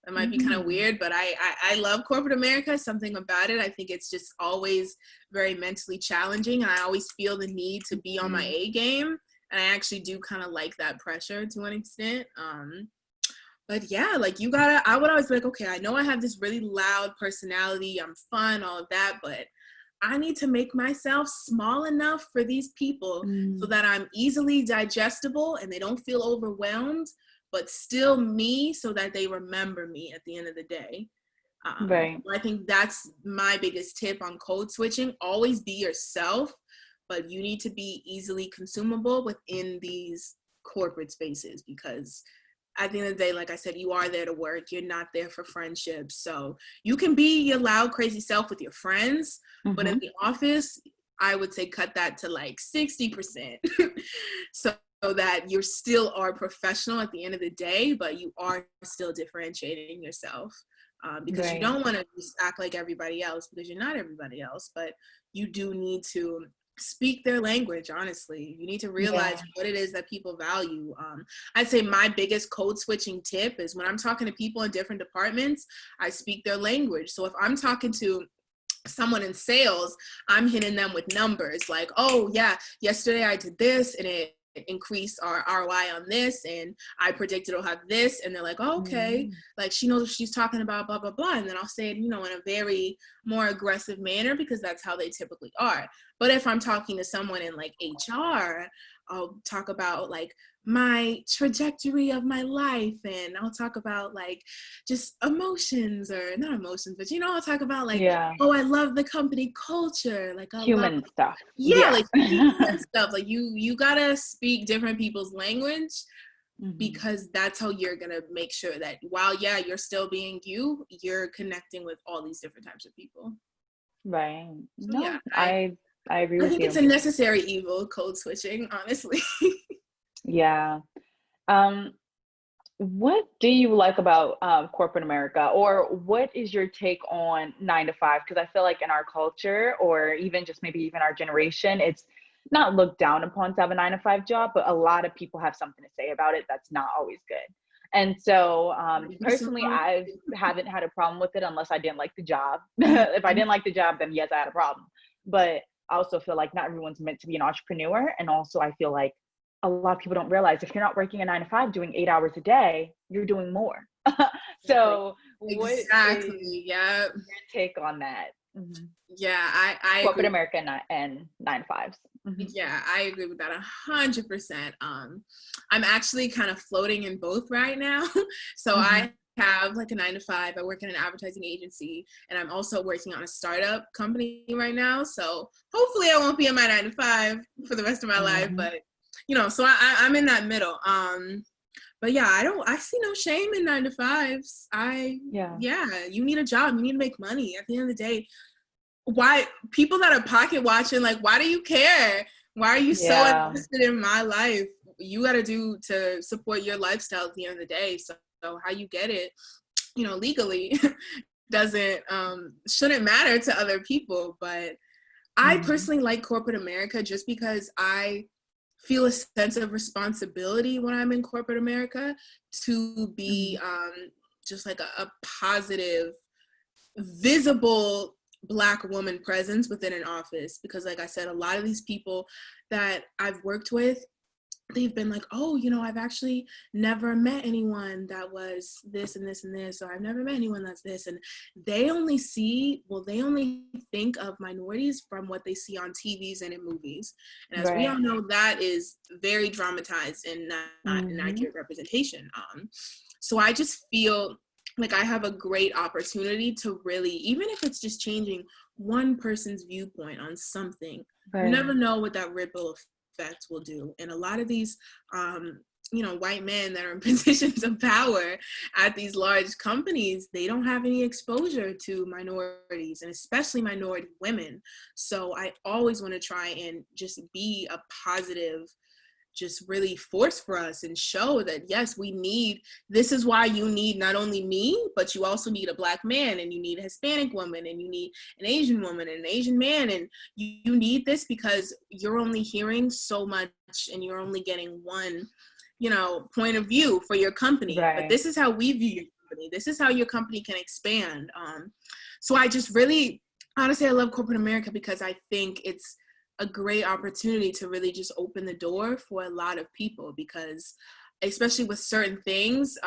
That might be kind of Mm-hmm. weird, but I love corporate America. Something about it, I think it's just always very mentally challenging, and I always feel the need to be on my Mm-hmm. A game. And I actually do kind of like that pressure to an extent. But yeah, like, I would always be like, okay, I know I have this really loud personality, I'm fun, all of that, but I need to make myself small enough for these people so Mm. that I'm easily digestible and they don't feel overwhelmed, but still me, so that they remember me at the end of the day. Right. I think that's my biggest tip on code switching. Always be yourself, but you need to be easily consumable within these corporate spaces, because at the end of the day, like I said, you are there to work. You're not there for friendships. So you can be your loud, crazy self with your friends, but in Mm-hmm. the office, I would say cut that to like 60%. so that you still are professional at the end of the day, but you are still differentiating yourself. Because you Right. don't want to just act like everybody else, because you're not everybody else, but you do need to speak their language. Honestly, you need to realize Yeah. what it is that people value. I'd say my biggest code switching tip is when I'm talking to people in different departments, I speak their language. So if I'm talking to someone in sales, I'm hitting them with numbers like, oh yeah, yesterday I did this and it increased our ROI on this, and I predict it'll have this, and they're like, oh, okay, Mm. like she knows what she's talking about, blah blah blah. And then I'll say it, in a very more aggressive manner, because that's how they typically are. But if I'm talking to someone in like HR, I'll talk about like my trajectory of my life, and I'll talk about like just emotions, or not emotions, but I'll talk about like, Yeah. oh, I love the company culture, like I love, Human stuff. yeah, Yeah. like human stuff. Like you gotta speak different people's language, Mm-hmm. because that's how you're gonna make sure that while, yeah, you're still being you, you're connecting with all these different types of people. Right. So yeah, No, I agree I with think it's you. a necessary evil, code switching, honestly. Yeah. Um, what do you like about corporate America, or what is your take on 9 to 5? Because I feel like in our culture, or even just maybe even our generation, it's not looked down upon to have a 9 to 5 job, but a lot of people have something to say about it that's not always good. And so, personally, I haven't had a problem with it unless I didn't like the job. If I didn't like the job, then yes, I had a problem. But I also feel like not everyone's meant to be an entrepreneur. And also, I feel like a lot of people don't realize if you're not working a 9 to 5 doing 8 hours a day, you're doing more. So, what is Exactly. Yeah. your take on that? Mhm. Yeah, I Corporate agree. America and 9 to 5s. Mhm. Yeah, I agree with that 100%. I'm actually kind of floating in both right now. So Mhm. I have like a 9 to 5. I work in an advertising agency, and I'm also working on a startup company right now. So hopefully I won't be in my 9 to 5 for the rest of my life, Mhm. but so I'm in that middle. But yeah, I see no shame in 9 to 5s. Yeah. Yeah, you need a job, you need to make money. At the end of the day, why people that are pocket watching, like, why do you care? Why are you so Yeah. invested in my life? You got to do to support your lifestyle at the end of the day. So how you get it, legally, doesn't shouldn't matter to other people. But I Mhm. personally like corporate America just because I feel a sense of responsibility when I'm in corporate America to be Mhm. just like a positive, visible Black woman presence within an office. Because like I said, a lot of these people that I've worked with, they've been like, oh, I've actually never met anyone that was this and this and this, or I've never met anyone that's this. And they only think of minorities from what they see on TVs and in movies. And as we all Right. know, that is very dramatized and not an Mhm. accurate representation. So I just feel like I have a great opportunity to really, even if it's just changing one person's viewpoint on something, you never Right. know what that ripple effect will do. And a lot of these, white men that are in positions of power at these large companies, they don't have any exposure to minorities, and especially minority women. So I always want to try and just be a positive just really force for us and show that, yes, this is why you need not only me, but you also need a Black man, and you need a Hispanic woman, and you need an Asian woman and an Asian man. And you need this because you're only hearing so much and you're only getting one, point of view for your company. Right. But this is how we view your company. This is how your company can expand. So I just really, honestly, I love corporate America because I think it's a great opportunity to really just open the door for a lot of people, because especially with certain things,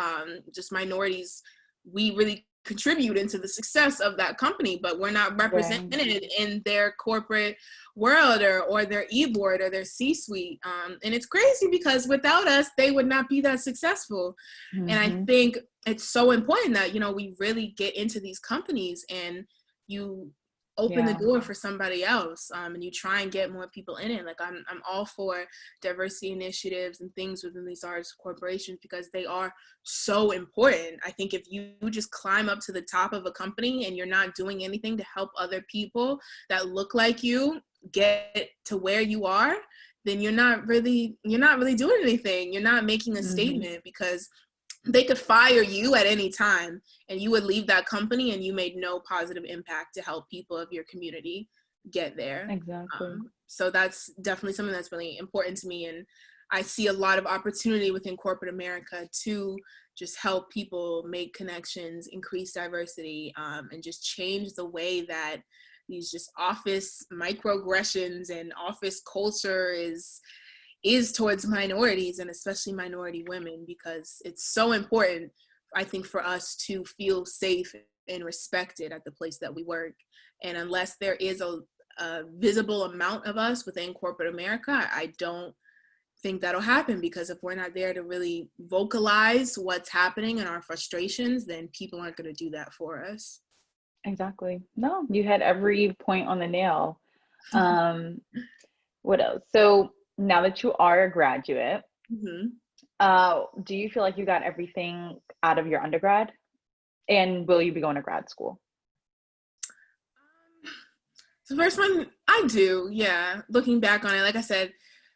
just minorities, we really contribute into the success of that company, but we're not represented in their corporate world or their e-board or their C-suite. And it's crazy because without us, they would not be that successful. Mm-hmm. And I think it's so important that, we really get into these companies and you open the door for somebody else, and you try and get more people in it. Like I'm all for diversity initiatives and things within these large corporations because they are so important. I think if you just climb up to the top of a company and you're not doing anything to help other people that look like you get to where you are, then you're not really doing anything. You're not making a statement, because they could fire you at any time and you would leave that company and you made no positive impact to help people of your community get there. Exactly. So that's definitely something that's really important to me. And I see a lot of opportunity within corporate America to just help people make connections, increase diversity, and just change the way that these just office microaggressions and office culture is towards minorities, and especially minority women, because it's so important, I think, for us to feel safe and respected at the place that we work. And unless there is a visible amount of us within corporate America, I don't think that'll happen, because if we're not there to really vocalize what's happening and our frustrations, then people aren't going to do that for us. Exactly. No, you had every point on the nail. What else? So now that you are a graduate, do you feel like you got everything out of your undergrad? And will you be going to grad school? The first one, I do, yeah. Looking back on it, like I said,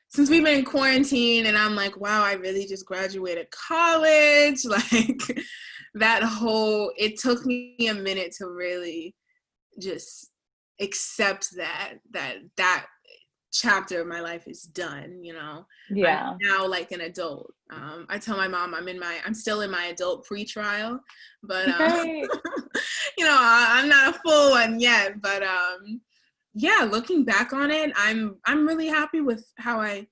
since we've been in quarantine and I'm like, wow, I really just graduated college. Like it took me a minute to really just accept that chapter of my life is done, Yeah. I'm now like an adult. I tell my mom I'm still in my adult pre-trial, but Right. I'm not a full one yet, but yeah, looking back on it, I'm really happy with how I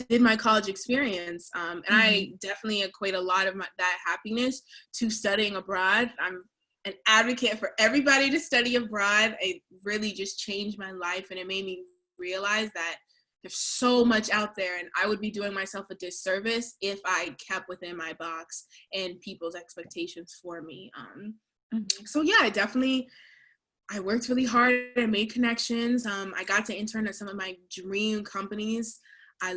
did my college experience, and I definitely equate a lot of that happiness to studying abroad. I'm an advocate for everybody to study abroad. It really just changed my life, and it made me realize that there's so much out there, and I would be doing myself a disservice if I kept within my box and people's expectations for me. So yeah, I worked really hard and made connections. I got to intern at some of my dream companies. I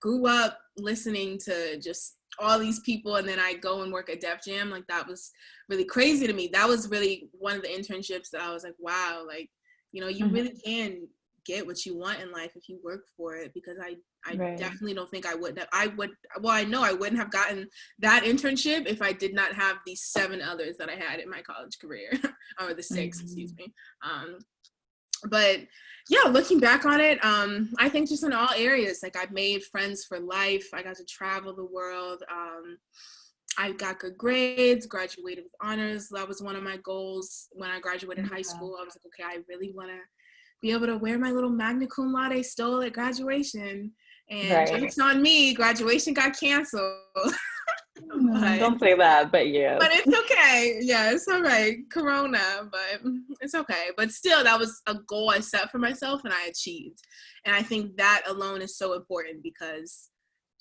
grew up listening to just all these people, and then I go and work at Def Jam. Like, that was really crazy to me. That was really one of the internships that I was like, wow, like, you really can get what you want in life if you work for it, because I definitely don't think I know I wouldn't have gotten that internship if I did not have these 7 others that I had in my college career, or the 6, excuse me. But yeah, looking back on it, I think just in all areas, like, I've made friends for life. I got to travel the world. I got good grades, graduated with honors. That was one of my goals when I graduated high school. I was like, okay, I really want to be able to wear my little Magna Cum Laude stole at graduation. And jokes on me, graduation got canceled. Don't say that, but yeah. But it's okay. Yeah, it's all right. Corona, but it's okay. But still, that was a goal I set for myself and I achieved. And I think that alone is so important, because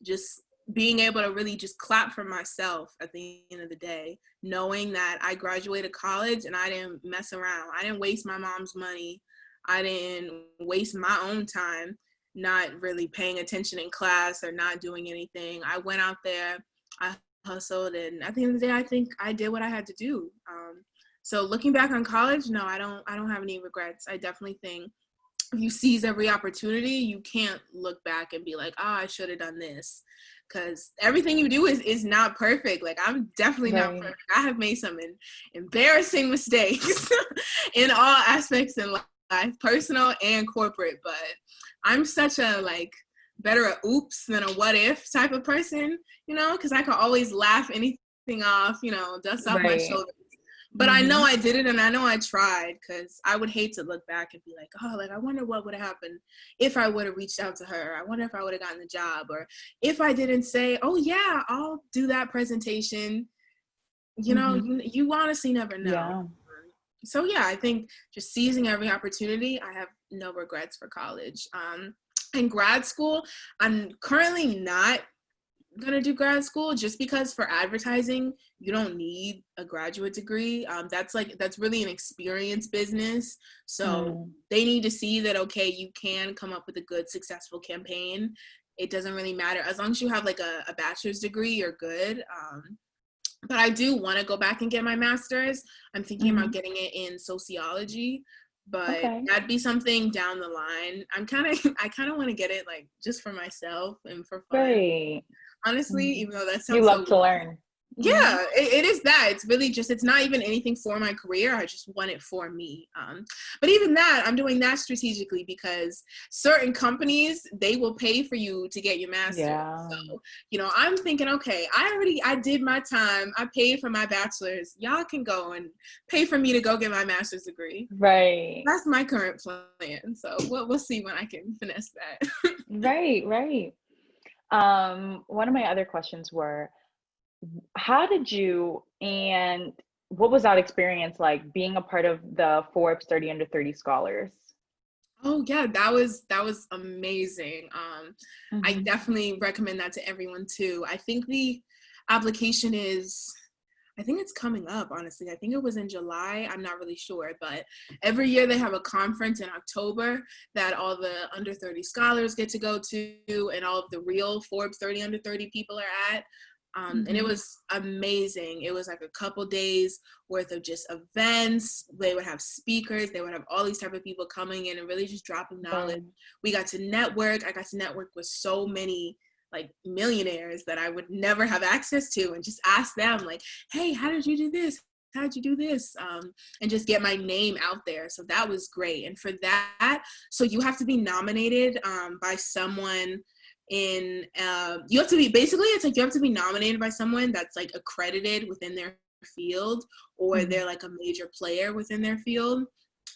just being able to really just clap for myself at the end of the day, knowing that I graduated college and I didn't mess around. I didn't waste my mom's money. I didn't waste my own time not really paying attention in class or not doing anything. I went out there, I hustled, and at the end of the day, I think I did what I had to do. So looking back on college, no, I don't have any regrets. I definitely think if you seize every opportunity, you can't look back and be like, oh, I should have done this. Because everything you do is not perfect. Like, I'm definitely not Right. perfect. I have made some embarrassing mistakes in all aspects in life, personal and corporate. But I'm such a, like, better a oops than a what if type of person, you know, because I can always laugh anything off, you know, dust off my Right. shoulders. But I know I did it, and I know I tried, because I would hate to look back and be like, oh, like, I wonder what would have happened if I would have reached out to her. I wonder if I would have gotten the job, or if I didn't say, oh, yeah, I'll do that presentation. You know, you honestly never know. Yeah. So, yeah, I think just seizing every opportunity. I have no regrets for college. In grad school, I'm currently not gonna do grad school, just because for advertising you don't need a graduate degree. That's really an experience business, so they need to see that, okay, you can come up with a good successful campaign. It doesn't really matter as long as you have like a bachelor's degree, you're good. But I do want to go back and get my master's. I'm thinking about getting it in sociology, but that'd be something down the line. I kind of want to get it, like, just for myself and for fun. Great. Honestly, even though that You sounds love so to learn. yeah, it is that. It's really just, it's not even anything for my career. I just want it for me. But even that, I'm doing that strategically, because certain companies, they will pay for you to get your master's. Yeah. So, you know, I'm thinking, okay, I did my time. I paid for my bachelor's. Y'all can go and pay for me to go get my master's degree. Right. That's my current plan. So we'll see when I can finesse that. Right. One of my other questions were, how did you, and what was that experience like being a part of the Forbes 30 under 30 scholars? Oh yeah, that was amazing. I definitely recommend that to everyone too. I think the application I think it's coming up, honestly. I think it was in July. I'm not really sure, but every year they have a conference in October that all the under 30 scholars get to go to, and all of the real Forbes 30 under 30 people are at. And it was amazing. It was like a couple days worth of just events. They would have speakers. They would have all these type of people coming in and really just dropping knowledge. We got to network. I got to network with so many, like, millionaires that I would never have access to, and just ask them, like, hey, how did you do this? How did you do this? And just get my name out there. So that was great. And for that, so you have to be nominated by someone in you have to be, basically it's like you have to be nominated by someone that's like accredited within their field, or they're like a major player within their field.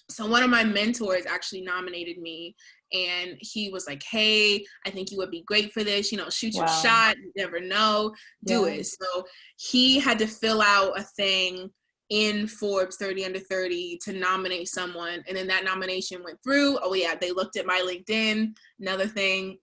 So one of my mentors actually nominated me, and he was like, hey, I think you would be great for this, you know, shoot your shot, you never know, do it. So he had to fill out a thing in Forbes 30 under 30 to nominate someone, and then that nomination went through. Oh yeah, they looked at my LinkedIn, another thing,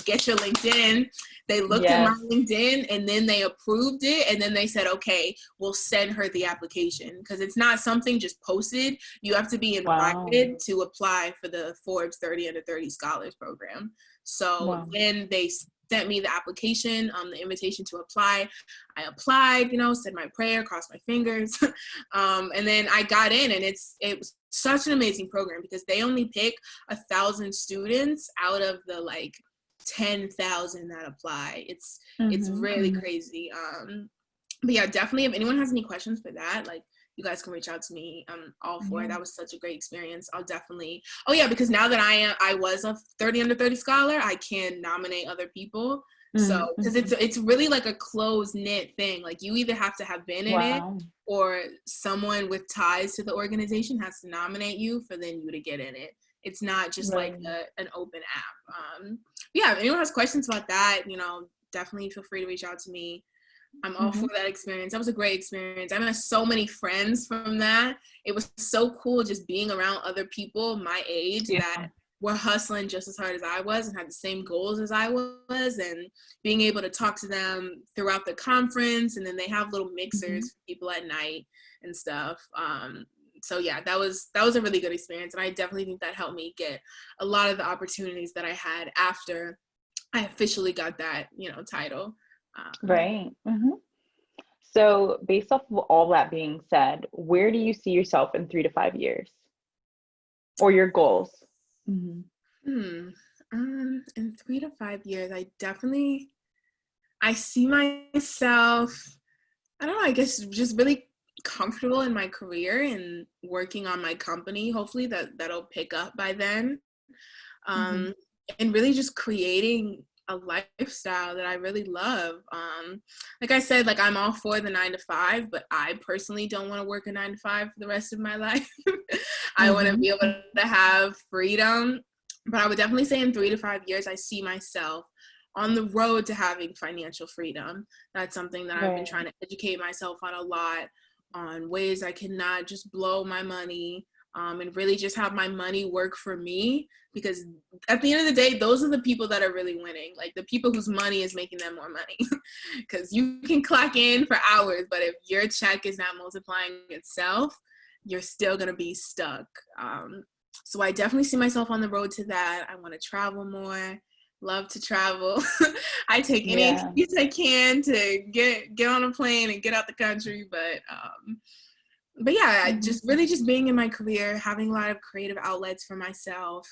get your LinkedIn. They looked at my LinkedIn, and then they approved it, and then they said, okay, we'll send her the application, because it's not something just posted. You have to be invited to apply for the Forbes 30 under 30 scholars program. So then they sent me the application, the invitation to apply. I applied, you know, said my prayer, crossed my fingers, and then I got in, and it was such an amazing program, because they only pick 1,000 students out of the like 10,000 that apply. It's really crazy. But yeah, definitely, if anyone has any questions for that, like, you guys can reach out to me. I'm all for it. That was such a great experience. I'll definitely, oh yeah, because now that I was a 30 under 30 scholar, I can nominate other people. So, because it's really like a close knit thing. Like, you either have to have been in it, or someone with ties to the organization has to nominate you for then you to get in it. It's not just like an open app. Yeah, if anyone has questions about that, you know, definitely feel free to reach out to me. I'm all for that experience. That was a great experience. I met so many friends from that. It was so cool just being around other people my age that were hustling just as hard as I was and had the same goals as I was, and being able to talk to them throughout the conference. And then they have little mixers for people at night and stuff. So yeah, that was a really good experience. And I definitely think that helped me get a lot of the opportunities that I had after I officially got that, you know, title. So based off of all that being said, where do you see yourself in 3 to 5 years, or your goals? Mm-hmm. In 3 to 5 years, I see myself, I don't know, I guess just really comfortable in my career and working on my company. Hopefully that'll pick up by then. Mm-hmm. And really just creating a lifestyle that I really love. Like I said, like I'm all for the 9 to 5, but I personally don't want to work a 9 to 5 for the rest of my life. I want to Mm-hmm. be able to have freedom. But I would definitely say in 3 to 5 years, I see myself on the road to having financial freedom. That's something that I've been Right. trying to educate myself on a lot, on ways I cannot just blow my money, and really just have my money work for me. Because at the end of the day, those are the people that are really winning, like the people whose money is making them more money. Because you can clock in for hours, but if your check is not multiplying itself, you're still going to be stuck. So I definitely see myself on the road to that. I want to travel more, love to travel. I take any Yeah. excuse I can to get on a plane and get out the country. But yeah, Mm-hmm. just really just being in my career, having a lot of creative outlets for myself,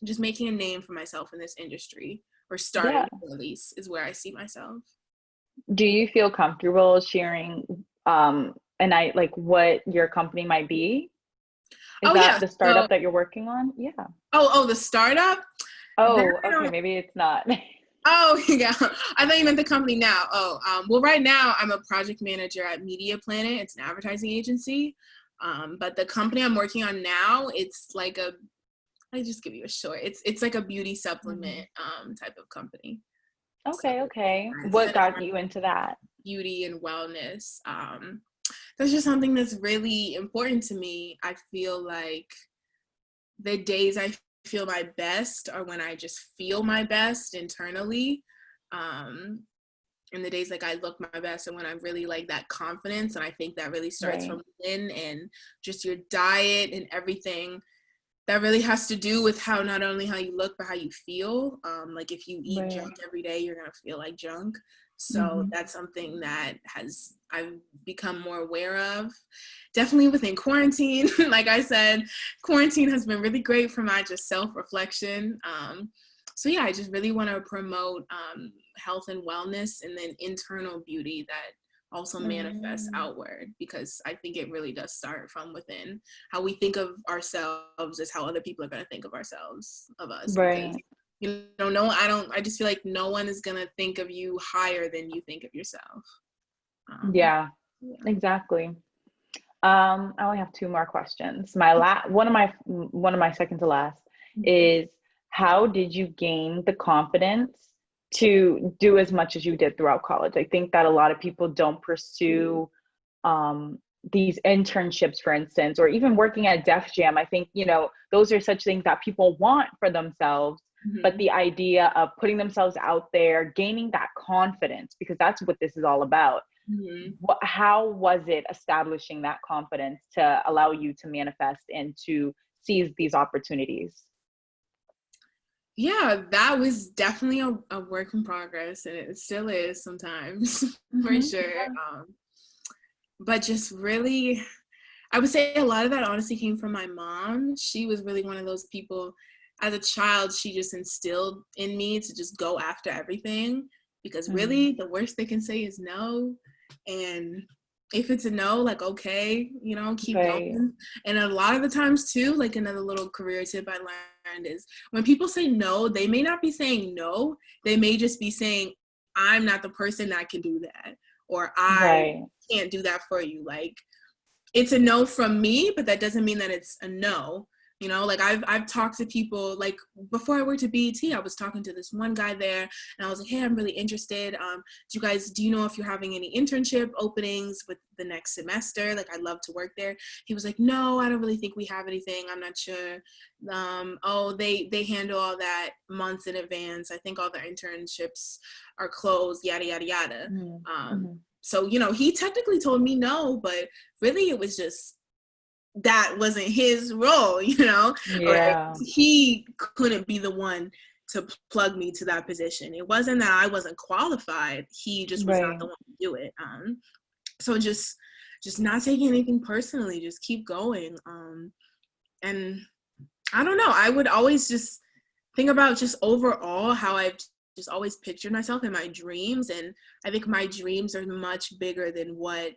just making a name for myself in this industry, or starting Yeah. to, at least, is where I see myself. Do you feel comfortable sharing and I like what your company might be? Is Oh yeah, that the so startup that you're working on? Yeah. the startup. That Oh, I okay, don't. maybe it's not. Oh yeah, I thought you meant the company now. Well, right now I'm a project manager at Media Planet. It's an advertising agency. But the company I'm working on now, it's like I just give you a short. It's like a beauty Mhm. supplement type of company. So Okay, okay. it's What centered got around you into that? beauty and wellness. That's just something that's really important to me. I feel like the days I feel my best are when I just feel my best internally. Um, and the days like I look my best and when I'm really like that confidence. And I think that really starts Right, from within, and just your diet and everything that really has to do with how, not only how you look, but how you feel. Like if you eat right. junk every day, you're gonna feel like junk. So Hmm. that's something that I've become more aware of. Definitely within quarantine. Like I said, quarantine has been really great for my just self-reflection. So yeah, I just really want to promote health and wellness, and then internal beauty that also manifests Mm, outward, because I think it really does start from within. How we think of ourselves is how other people are going to think of us, because right. I just feel like no one is going to think of you higher than you think of yourself. um Yeah, yeah. exactly. I only have two more questions. One of my second to last Mhm. is how did you gain the confidence to do as much as you did throughout college? I think that a lot of people don't pursue um, these internships, for instance, or even working at Def Jam. I think, those are such things that people want for themselves. But Mhm. the idea of putting themselves out there, gaining that confidence, because that's what this is all about. Mhm. How was it establishing that confidence to allow you to manifest and to seize these opportunities? Yeah, that was definitely a work in progress, and it still is sometimes. For Hmm. sure. But just really, I would say a lot of that honestly came from my mom. She was really one of those people. As a child, she just instilled in me to just go after everything, because Mm, really the worst they can say is no. And if it's a no, like, okay, keep right, going. And a lot of the times too, like another little career tip I learned is, when people say no, they may not be saying no. They may just be saying, I'm not the person that can do that, or I right, can't do that for you. Like, it's a no from me, but that doesn't mean that it's a no. Like I've talked to people, like before I worked at BET, I was talking to this one guy there, and I was like, hey, I'm really interested. Do you know if you're having any internship openings with the next semester? Like, I'd love to work there. He was like, no, I don't really think we have anything. I'm not sure. Oh, they handle all that months in advance. I think all their internships are closed, yada, yada, yada. mm, Um, mhm, so, he technically told me no, but really it was just that wasn't his role, or yeah, he couldn't be the one to plug me to that position. It wasn't that I wasn't qualified. He just was not right, the one to do it. So just not taking anything personally, just keep going. And I don't know. I would always just think about just overall how I've just always pictured myself in my dreams. And I think my dreams are much bigger than what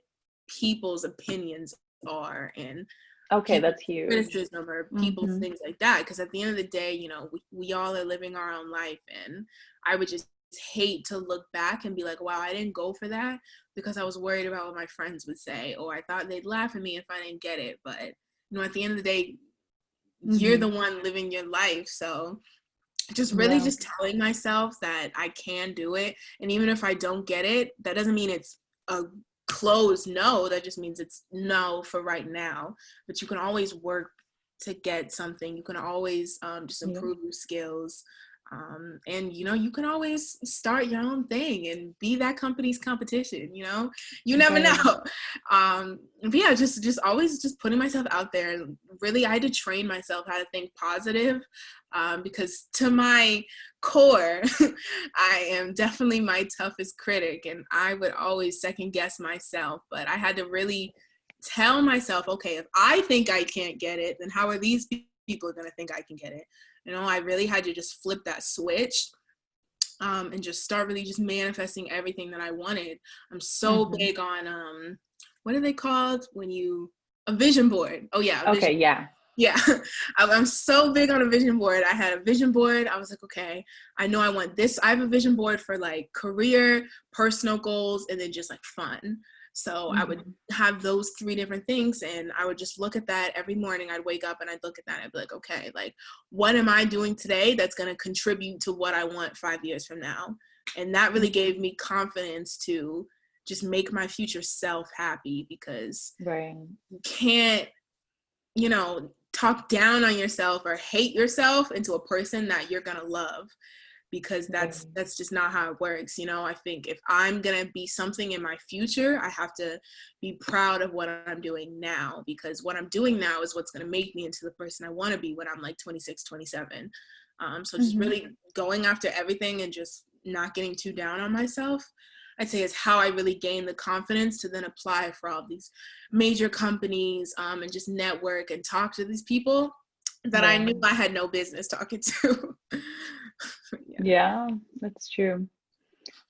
people's opinions are and Okay, people's that's huge. criticism or people's Mm-hmm. things like that. Because at the end of the day, we all are living our own life. And I would just hate to look back and be like, wow, I didn't go for that because I was worried about what my friends would say, or I thought they'd laugh at me if I didn't get it. But, at the end of the day, you're Mm-hmm. the one living your life. So just really Yeah. just telling myself that I can do it. And even if I don't get it, that doesn't mean it's a closed no. That just means it's no for right now. But you can always work to get something. You can always just Yeah. improve your skills. And you can always start your own thing and be that company's competition. You never Right. know. But yeah, just always just putting myself out there. And really, I had to train myself how to think positive, because to my core, I am definitely my toughest critic, and I would always second guess myself. But I had to really tell myself, okay, if I think I can't get it, then how are these people going to think I can get it? I really had to just flip that switch, and just start really just manifesting everything that I wanted. I'm so Mm-hmm. big on what are they called when you a vision board? Oh yeah, a vision. Okay, yeah. Yeah, I'm so big on a vision board. I had a vision board. I was like, okay, I know I want this. I have a vision board for like career, personal goals, and then just like fun. So I would Mm-hmm. have those three different things, and I would just look at that every morning. I'd wake up and I'd look at that. I'd be like, okay, like what am I doing today that's going to contribute to what I want 5 years from now? And that really gave me confidence to just make my future self happy, because Right. you can't, talk down on yourself or hate yourself into a person that you're going to love, because Right. that's just not how it works. I think if I'm going to be something in my future, I have to be proud of what I'm doing now, because what I'm doing now is what's going to make me into the person I want to be when I'm like 26, 27. So just Mm-hmm. really going after everything and just not getting too down on myself, I'd say, is how I really gained the confidence to then apply for all these major companies, and just network and talk to these people that I knew Right. I had no business talking to. Yeah. Yeah, that's true.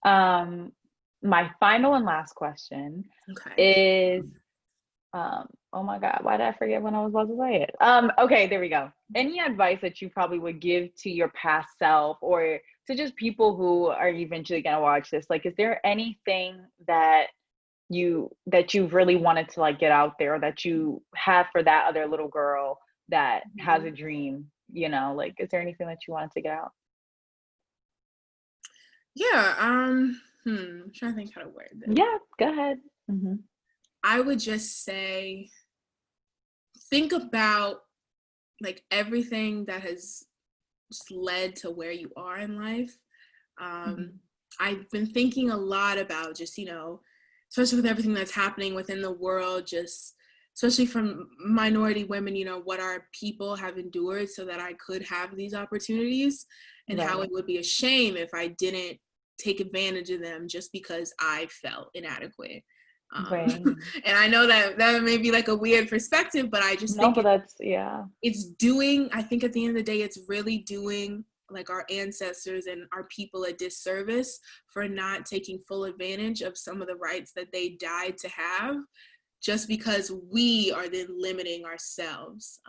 Um, my final and last question Okay. is, oh my God, why did I forget when I was about to say it? Okay, there we go. Any advice that you probably would give to your past self, or to just people who are eventually gonna watch this? Like, is there anything that you've really wanted to like get out there, or that you have for that other little girl that has a dream? Like, is there anything that you wanted to get out? Yeah. I'm trying to think how to word this. Yeah, go ahead. Hmm. I would just say, think about like everything that has just led to where you are in life. Um, Hmm. I've been thinking a lot about just, especially with everything that's happening within the world, just especially from minority women, what our people have endured so that I could have these opportunities, and how Right. it would be a shame if I didn't take advantage of them just because I felt inadequate. Um, Right. and I know that may be like a weird perspective, but I just No, think but that's, yeah. I think at the end of the day, it's really doing like our ancestors and our people a disservice for not taking full advantage of some of the rights that they died to have, just because we are then limiting ourselves.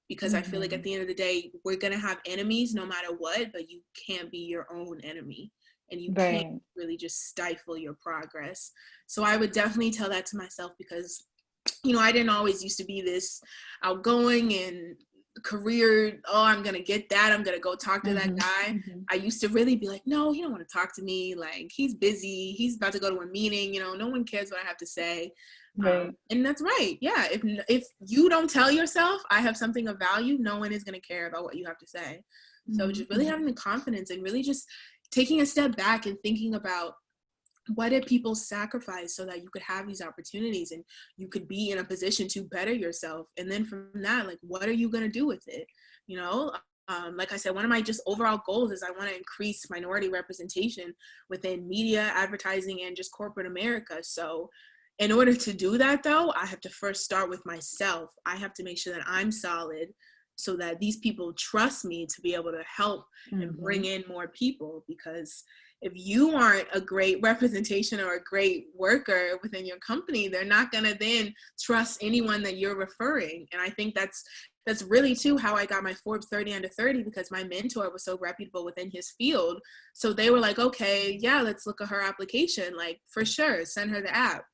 Because I feel like at Hmm. the end of the day, we're going to have enemies no matter what, but you can't be your own enemy, and you can't Right. really just stifle your progress. So I would definitely tell that to myself, because I didn't always used to be this outgoing and career, oh, I'm gonna get that, I'm gonna go talk to that Hmm. guy. Hmm. I used to really be like, no, he don't want to talk to me, like he's busy, he's about to go to a meeting, no one cares what I have to say. Right. And that's right. Yeah, if you don't tell yourself I have something of value, no one is going to care about what you have to say. So just really Hmm. having the confidence and really just taking a step back and thinking about, what did people sacrifice so that you could have these opportunities and you could be in a position to better yourself? And then from that, like, what are you going to do with it? You know, like I said, one of my just overall goals is I want to increase minority representation within media, advertising, and just corporate America. So in order to do that, though, I have to first start with myself. I have to make sure that I'm solid so that these people trust me to be able to help and bring in more people. Because if you aren't a great representation or a great worker within your company, they're not going to then trust anyone that you're referring. And I think that's really too how I got my Forbes 30 under 30, because my mentor was so reputable within his field. So they were like, okay, yeah, let's look at her application. Like, for sure, send her the app.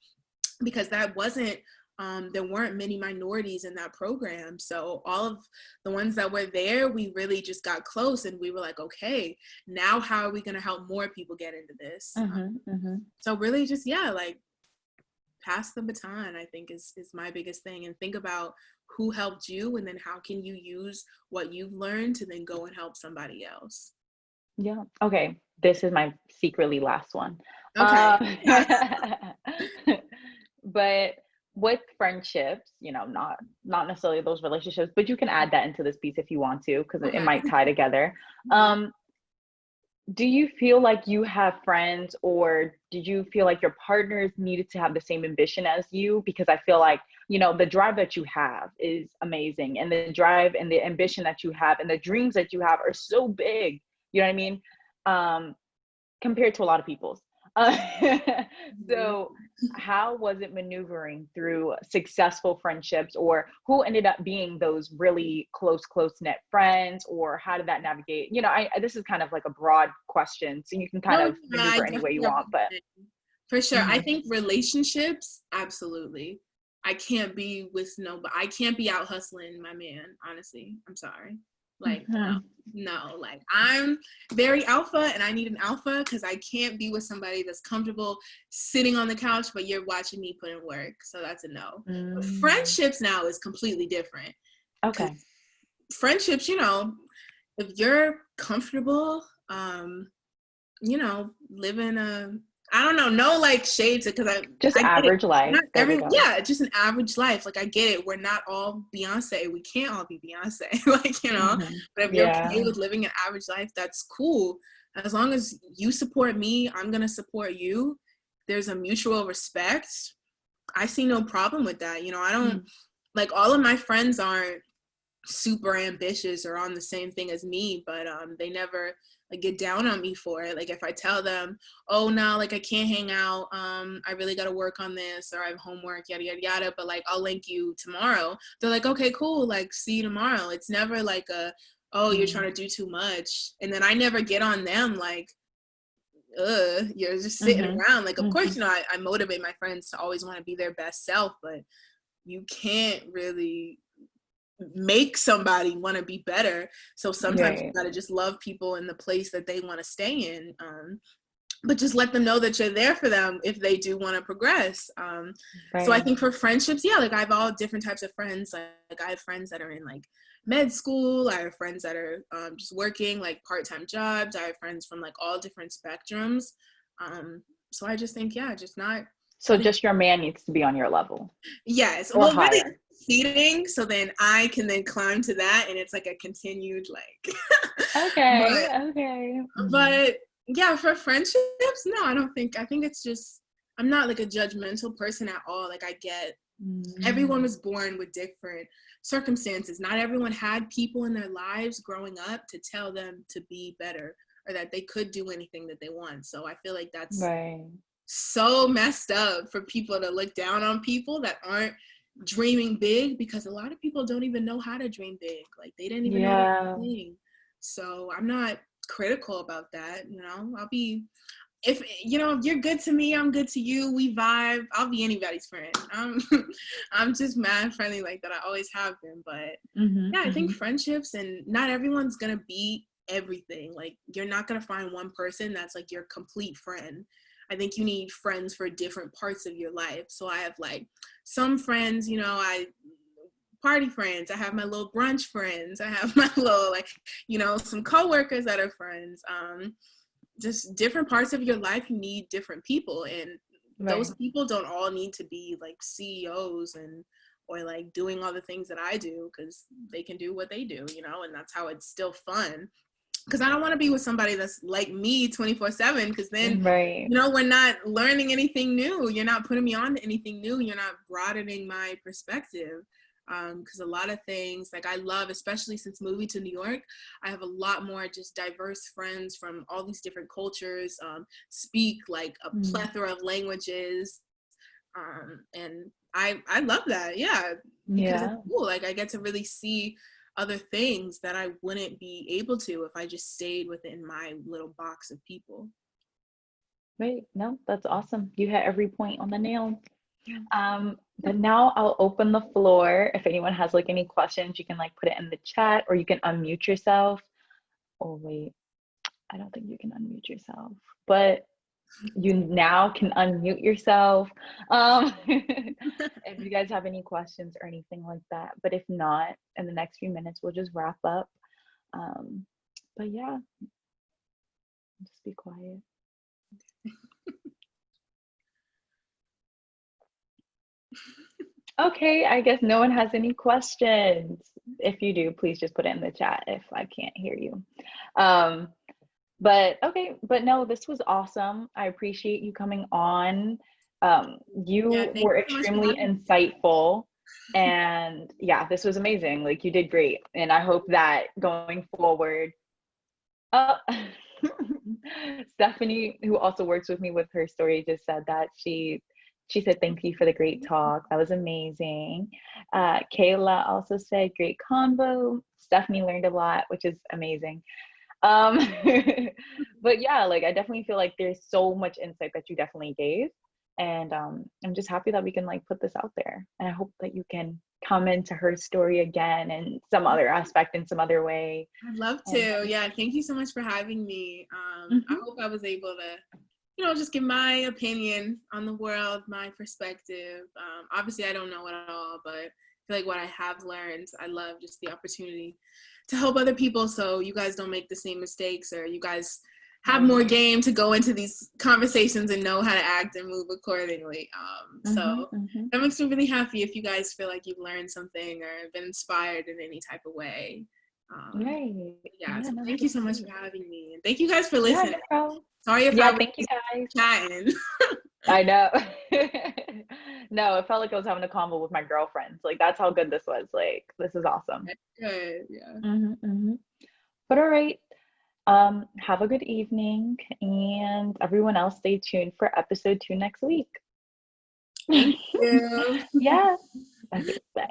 Because that wasn't, there weren't many minorities in that program. So all of the ones that were there, we really just got close, and we were like, okay, now how are we going to help more people get into this? So really just, yeah, like, pass the baton, I think is my biggest thing. And think about who helped you, and then how can you use what you've learned to then go and help somebody else. Yeah. Okay. This is my secretly last one. Okay. But with friendships, you know, not necessarily those relationships, but you can add that into this piece if you want to, because it might tie together. Do you feel like you have friends, or did you feel like your partners needed to have the same ambition as you? Because I feel like, you know, the drive that you have is amazing, and the drive and the ambition that you have and the dreams that you have are so big, you know what I mean? Compared to a lot of people's. So how was it maneuvering through successful friendships, or who ended up being those really close knit friends, or how did that navigate? You know, this is kind of like a broad question, so you can kind of maneuver any way you want, but for sure. I think relationships, absolutely. I can't be with nobody. I can't be out hustling my man, honestly. I'm sorry. Like, no, like, I'm very alpha, and I need an alpha, because I can't be with somebody that's comfortable sitting on the couch, but you're watching me put in work. So that's a no. But friendships now is completely different. Okay. Friendships, you know, if you're comfortable, you know, living I don't know, no like shades, because just I average life. Just an average life. Like, I get it. We're not all Beyonce. We can't all be Beyonce. Like, you know, but if you're okay with living an average life, that's cool. As long as you support me, I'm going to support you. There's a mutual respect. I see no problem with that. You know, I don't like, all of my friends aren't super ambitious or on the same thing as me, but they never like get down on me for it. Like, if I tell them, oh no, like, I can't hang out, I really got to work on this, or I have homework, yada yada yada, but like, I'll link you tomorrow, they're like, okay, cool, like, see you tomorrow. It's never like oh, you're trying to do too much. And then I never get on them like, you're just sitting around. Like, of course, you know, I motivate my friends to always want to be their best self, but you can't really make somebody want to be better. So sometimes you gotta just love people in the place that they want to stay in, but just let them know that you're there for them if they do want to progress. So I think for friendships, yeah, like, I have all different types of friends. Like I have friends that are in like med school. I have friends that are just working like part-time jobs. I have friends from like all different spectrums. So I just think, yeah, just not. So just your man needs to be on your level. Yes. Or well, higher. Really seating, so then I can then climb to that, and it's like a continued like. Okay. But yeah, for friendships, no, I think it's just, I'm not like a judgmental person at all. Like, I get everyone was born with different circumstances. Not everyone had people in their lives growing up to tell them to be better, or that they could do anything that they want. So I feel like that's so messed up for people to look down on people that aren't dreaming big, because a lot of people don't even know how to dream big. Like, they didn't even know thing. So I'm not critical about that. You know, I'll be, if you know, if you're good to me, I'm good to you, we vibe, I'll be anybody's friend. I'm just mad friendly like that. I always have been. But yeah, I think friendships, and not everyone's gonna be everything. Like, you're not gonna find one person that's like your complete friend. I think you need friends for different parts of your life. So I have like some friends, you know, I party friends. I have my little brunch friends. I have my little, like, you know, some coworkers that are friends. Just different parts of your life, you need different people. And those people don't all need to be like CEOs or like doing all the things that I do, because they can do what they do, you know, and that's how it's still fun. Because I don't want to be with somebody that's like me 24/7, because then, you know, we're not learning anything new. You're not putting me on to anything new. You're not broadening my perspective. because a lot of things, like, I love, especially since moving to New York, I have a lot more just diverse friends from all these different cultures, speak like a plethora of languages, and I love that, yeah, because it's cool. Like, I get to really see other things that I wouldn't be able to if I just stayed within my little box of people. Right. No, that's awesome. You hit every point on the nail. But now I'll open the floor. If anyone has like any questions, you can like put it in the chat, or you can unmute yourself. Oh wait, I don't think you can unmute yourself, but you now can unmute yourself. If you guys have any questions or anything like that. But if not, in the next few minutes, we'll just wrap up. But yeah, just be quiet. Okay, I guess no one has any questions. If you do, please just put it in the chat if I can't hear you. But okay, but no, this was awesome. I appreciate you coming on. You were extremely insightful, and yeah, this was amazing. Like, you did great, and I hope that going forward, Stephanie, who also works with me with HerStory, just said that she said thank you for the great talk. That was amazing. Kayla also said great convo. Stephanie learned a lot, which is amazing. But yeah, like, I definitely feel like there's so much insight that you definitely gave, and I'm just happy that we can like put this out there, and I hope that you can come into HerStory again in some other aspect, in some other way. I'd love to. Yeah, thank you so much for having me. I hope I was able to, you know, just give my opinion on the world, my perspective. Obviously, I don't know it all, but I feel like what I have learned, I love just the opportunity to help other people so you guys don't make the same mistakes, or you guys have more game to go into these conversations and know how to act and move accordingly. So that makes me really happy if you guys feel like you've learned something or been inspired in any type of way. Yeah, so thank you so much for having me. And thank you guys for listening. Sorry if I was thank you guys chatting. I know. No, it felt like I was having a convo with my girlfriends. Like, that's how good this was. Like, this is awesome. Good, yeah. But all right. Have a good evening, and everyone else, stay tuned for episode 2 next week. Thank you. Yeah. Okay, bye.